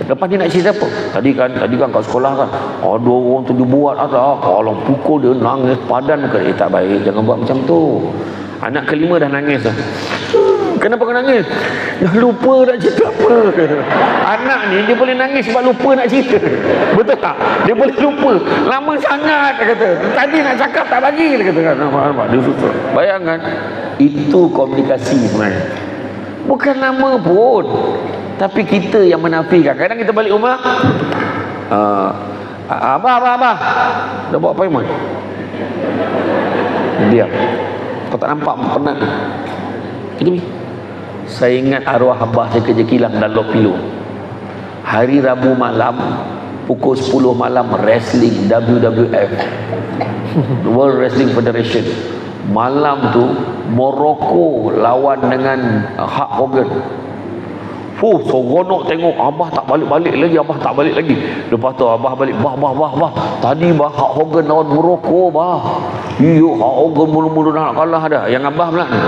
Lepas dia nak cerita apa? Tadi kan kat sekolah kan, ada orang tu dia buat apa? Kalau pukul dia nangis padan muka. Tak baik, jangan buat macam tu. Anak kelima dah nangis dah. Kenapa kau nangis? Dah lupa nak cerita apa. Anak ni dia boleh nangis sebab lupa nak cerita. Betul tak? Dia boleh lupa. Lama sangat dia kata. Tadi nak cakap tak bagi dia kata. Nampak dia susah. Bayangkan, itu komunikasi sebenarnya. Bukan nama pun, tapi kita yang menafikan. Kadang kita balik rumah, abah dah buat appointment, diam. Kau tak nampak penat. Kita pergi. Saya ingat arwah abah saya kerja kilang dan Lopilu. Hari Rabu malam pukul 10 malam wrestling WWF, World Wrestling Federation. Malam tu Morocco lawan dengan Hulk Hogan. Seronok tengok. Abah tak balik-balik lagi, abah tak balik lagi. Lepas tu abah balik, bah. Tadi bah Hulk Hogan lawan Morocco bah. Iyo, Hulk Hogan mula-mula nak kalah dah. Yang abah pula ni.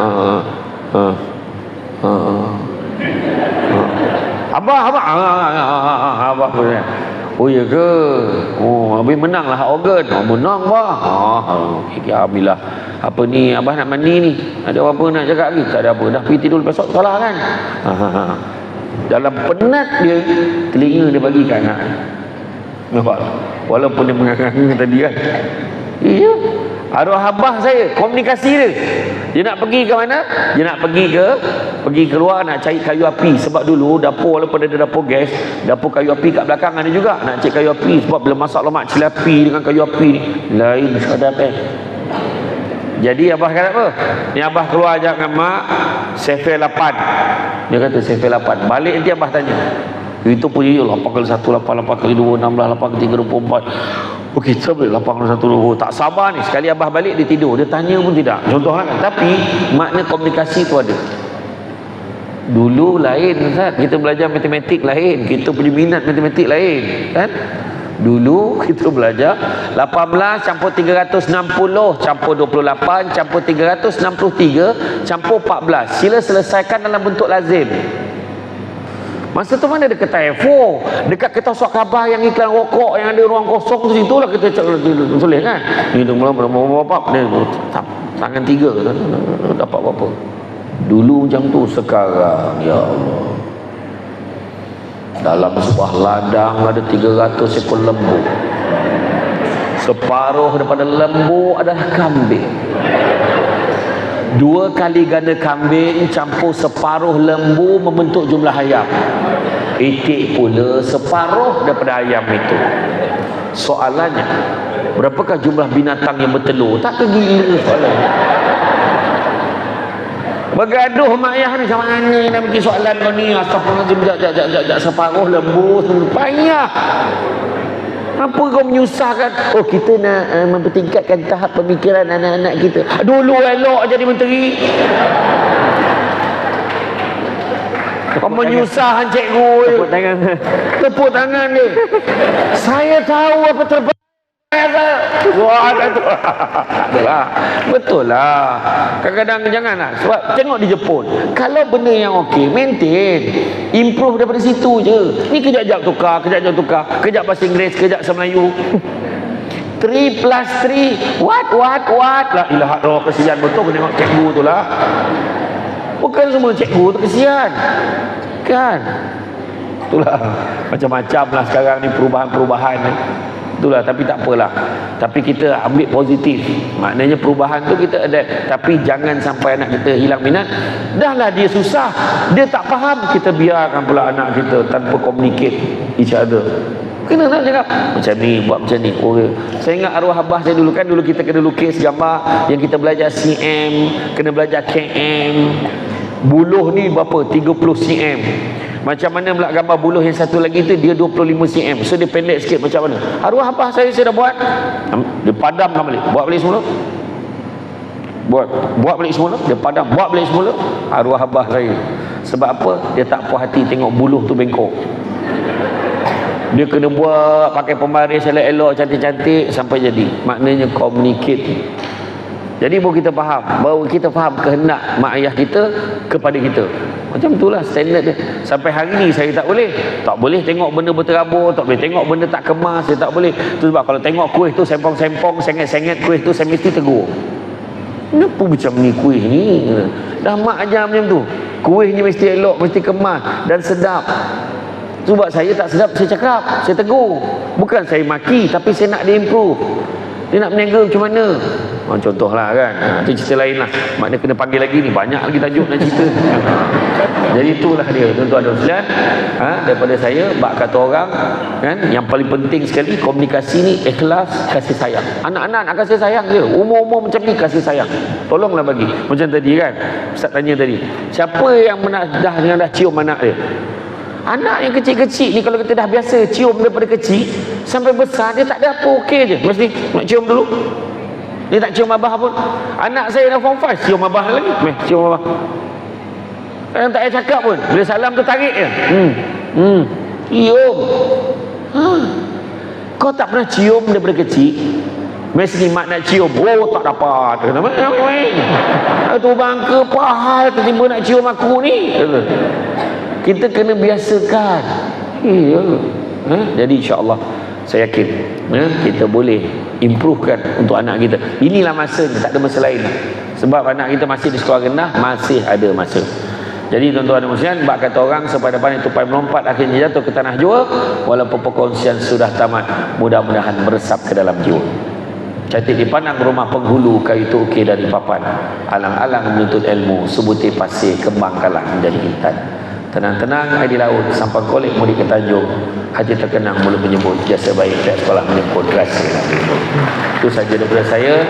Abah punya. Oh ya ke? Oh, habis menang lah Hulk Hogan. Menang bah. Okay, alhamdulillah. Apa ni, abah nak mandi ni? Ada apa nak cakap lagi? Tak ada apa. Dah pergi tidur besok sekolah kan? Dalam penat dia, telinga dia bagi ke anak. Nampak? Walaupun dia mengangang tadi kan. Iya. Arwah abah saya, komunikasi dia. Dia nak pergi ke mana? Dia nak pergi keluar nak cari kayu api. Sebab dulu dapur, walaupun ada dapur gas, dapur kayu api kat belakang ada juga. Nak cari kayu api. Sebab bila masak lemak cili dengan kayu api ni, lain sedap Jadi abah kata apa? Ni abah keluar ajak dengan mak, Sefel 8. Dia kata Sefel 8. Balik nanti abah tanya. Itu pun ya 8 kali 1, 8 kali 2, 16, 8 kali 3, 24. Okey, sampai 8 kali 1, 2. Tak sabar ni. Sekali abah balik dia tidur. Dia tanya pun tidak. Contohlah kan. Tapi makna komunikasi tu ada. Dulu lain Ustaz. Kita belajar matematik lain. Kita punya minat matematik lain. Kan? Dulu kita belajar 18 campur 360 campur 28 campur 363 campur 14. Sila selesaikan dalam bentuk lazim. Masa tu mana ada kertas A4, dekat kertas surat khabar yang iklan rokok yang ada ruang kosong tu, situlah kita tulis kan. Ni tu mula-mula dia tangan 3 dapat berapa. Dulu macam tu. Sekarang ya Allah, dalam sebuah ladang ada 300 ekor lembu. Separuh daripada lembu adalah kambing. 2 kali ganda kambing campur separuh lembu membentuk jumlah ayam. Itik pula separuh daripada ayam itu. Soalannya, berapakah jumlah binatang yang bertelur? Tak kegila soalannya. Bergaduh mak ayah ni, sama ni nak bikin soalan kau ni. Astagfirullahaladzim, jap separuh lembu payah. Apa kau menyusahkan? Oh, kita nak mempertingkatkan tahap pemikiran anak-anak kita. Dulu elok jadi menteri. Kau menyusahkan cikgu. Tepuk tangan dia. Saya tahu apa terbaik. Wah, betul lah. Kadang-kadang janganlah. Sebab tengok di Jepun, kalau benda yang okey, maintain, improve daripada situ je. Ni kejap-kejap tukar, kejap bahasa Inggeris, kejap bahasa Melayu. 3 plus 3 what la ilaha illallah. Kesian betul kena tengok cikgu tu lah. Bukan semua cikgu tu kesian kan. Itulah macam-macam lah sekarang ni perubahan-perubahan ni. Itulah, tapi tak apalah. Tapi kita ambil positif. Maknanya perubahan tu kita adapt. Tapi jangan sampai anak kita hilang minat. Dah lah dia susah, dia tak faham, kita biarkan pula anak kita tanpa communicate each other. Kena nak cakap macam ni, buat macam ni. Oh, saya ingat arwah abah saya dulu kan, dulu kita kena lukis gambar. Yang kita belajar cm, kena belajar km. Buluh ni berapa? 30 cm. Macam mana pula gambar buluh yang satu lagi tu, dia 25 cm. So dia pendek sikit. Macam mana? Arwah abah saya dah buat. Dia padamkan balik. Buat balik semula. Buat balik semula. Dia padam. Buat balik semula. Arwah abah saya. Sebab apa? Dia tak puas hati tengok buluh tu bengkok. Dia kena buat pakai pembaris elok-elok, cantik-cantik sampai jadi. Maknanya communicate. Jadi baru kita faham, baru kita faham kehendak mak ayah kita kepada kita. Macam itulah standard dia. Sampai hari ni saya tak boleh tengok benda berterabur, tak boleh tengok benda tak kemas, saya tak boleh. Itu sebab kalau tengok kuih tu sempong-sempong, sengit-sengit kuih tu, saya mesti tegur. Kenapa macam ni kuih ni? Dah mak ajar macam tu. Kuih ni mesti elok, mesti kemas dan sedap. Sebab saya tak sedap, saya cakap, saya tegur. Bukan saya maki, tapi saya nak dia improve. Dia nak berniaga macam mana? Contohlah kan, itu cerita lain lah. Maknanya kena panggil lagi ni, banyak lagi tajuk nak cerita. Jadi itulah dia tuan-tuan dan puan-puan. Daripada saya, bak kata orang kan, yang paling penting sekali komunikasi ni ikhlas, kasih sayang. Anak-anak nak kasih sayang je, umur-umur macam ni kasih sayang, tolonglah bagi. Macam tadi kan Ustaz tanya tadi, siapa yang dah cium anak dia? Anak yang kecil-kecil ni kalau kita dah biasa cium daripada kecil sampai besar, dia tak ada apa, okey je, mesti nak cium dulu. Dia tak cium abah pun. Anak saya dah form 5 cium abah lagi, cium abah. Yang tak payah cakap pun, bila salam tu tarik je. Cium. Kau tak pernah cium daripada kecil, mesti mak nak cium, oh tak dapat. Tu bangka pahal tiba-tiba nak cium aku ni. Kita kena biasakan. Jadi insya-Allah saya yakin kita boleh improvekan untuk anak kita. Inilah masanya, tak ada masa lain. Sebab anak kita masih di sekolah rendah, masih ada masa. Jadi tuan-tuan dan puan-puan, bak kata orang sepada-pada tupai melompat akhirnya jatuh ke tanah jua, walaupun perkongsian sudah tamat, mudah-mudahan meresap ke dalam jiwa. Cantik dipandang rumah penghulu, kayu tu ukir dari papan, alang-alang menuntut ilmu, sebutir pasir kembang kalah menjadi intan. Tenang-tenang air di laut, sampai kolek mudik ke Tanjung, hati terkenang mulut menyebut jasa baik pihak sekolah menyebut rasa. Itu saja daripada saya.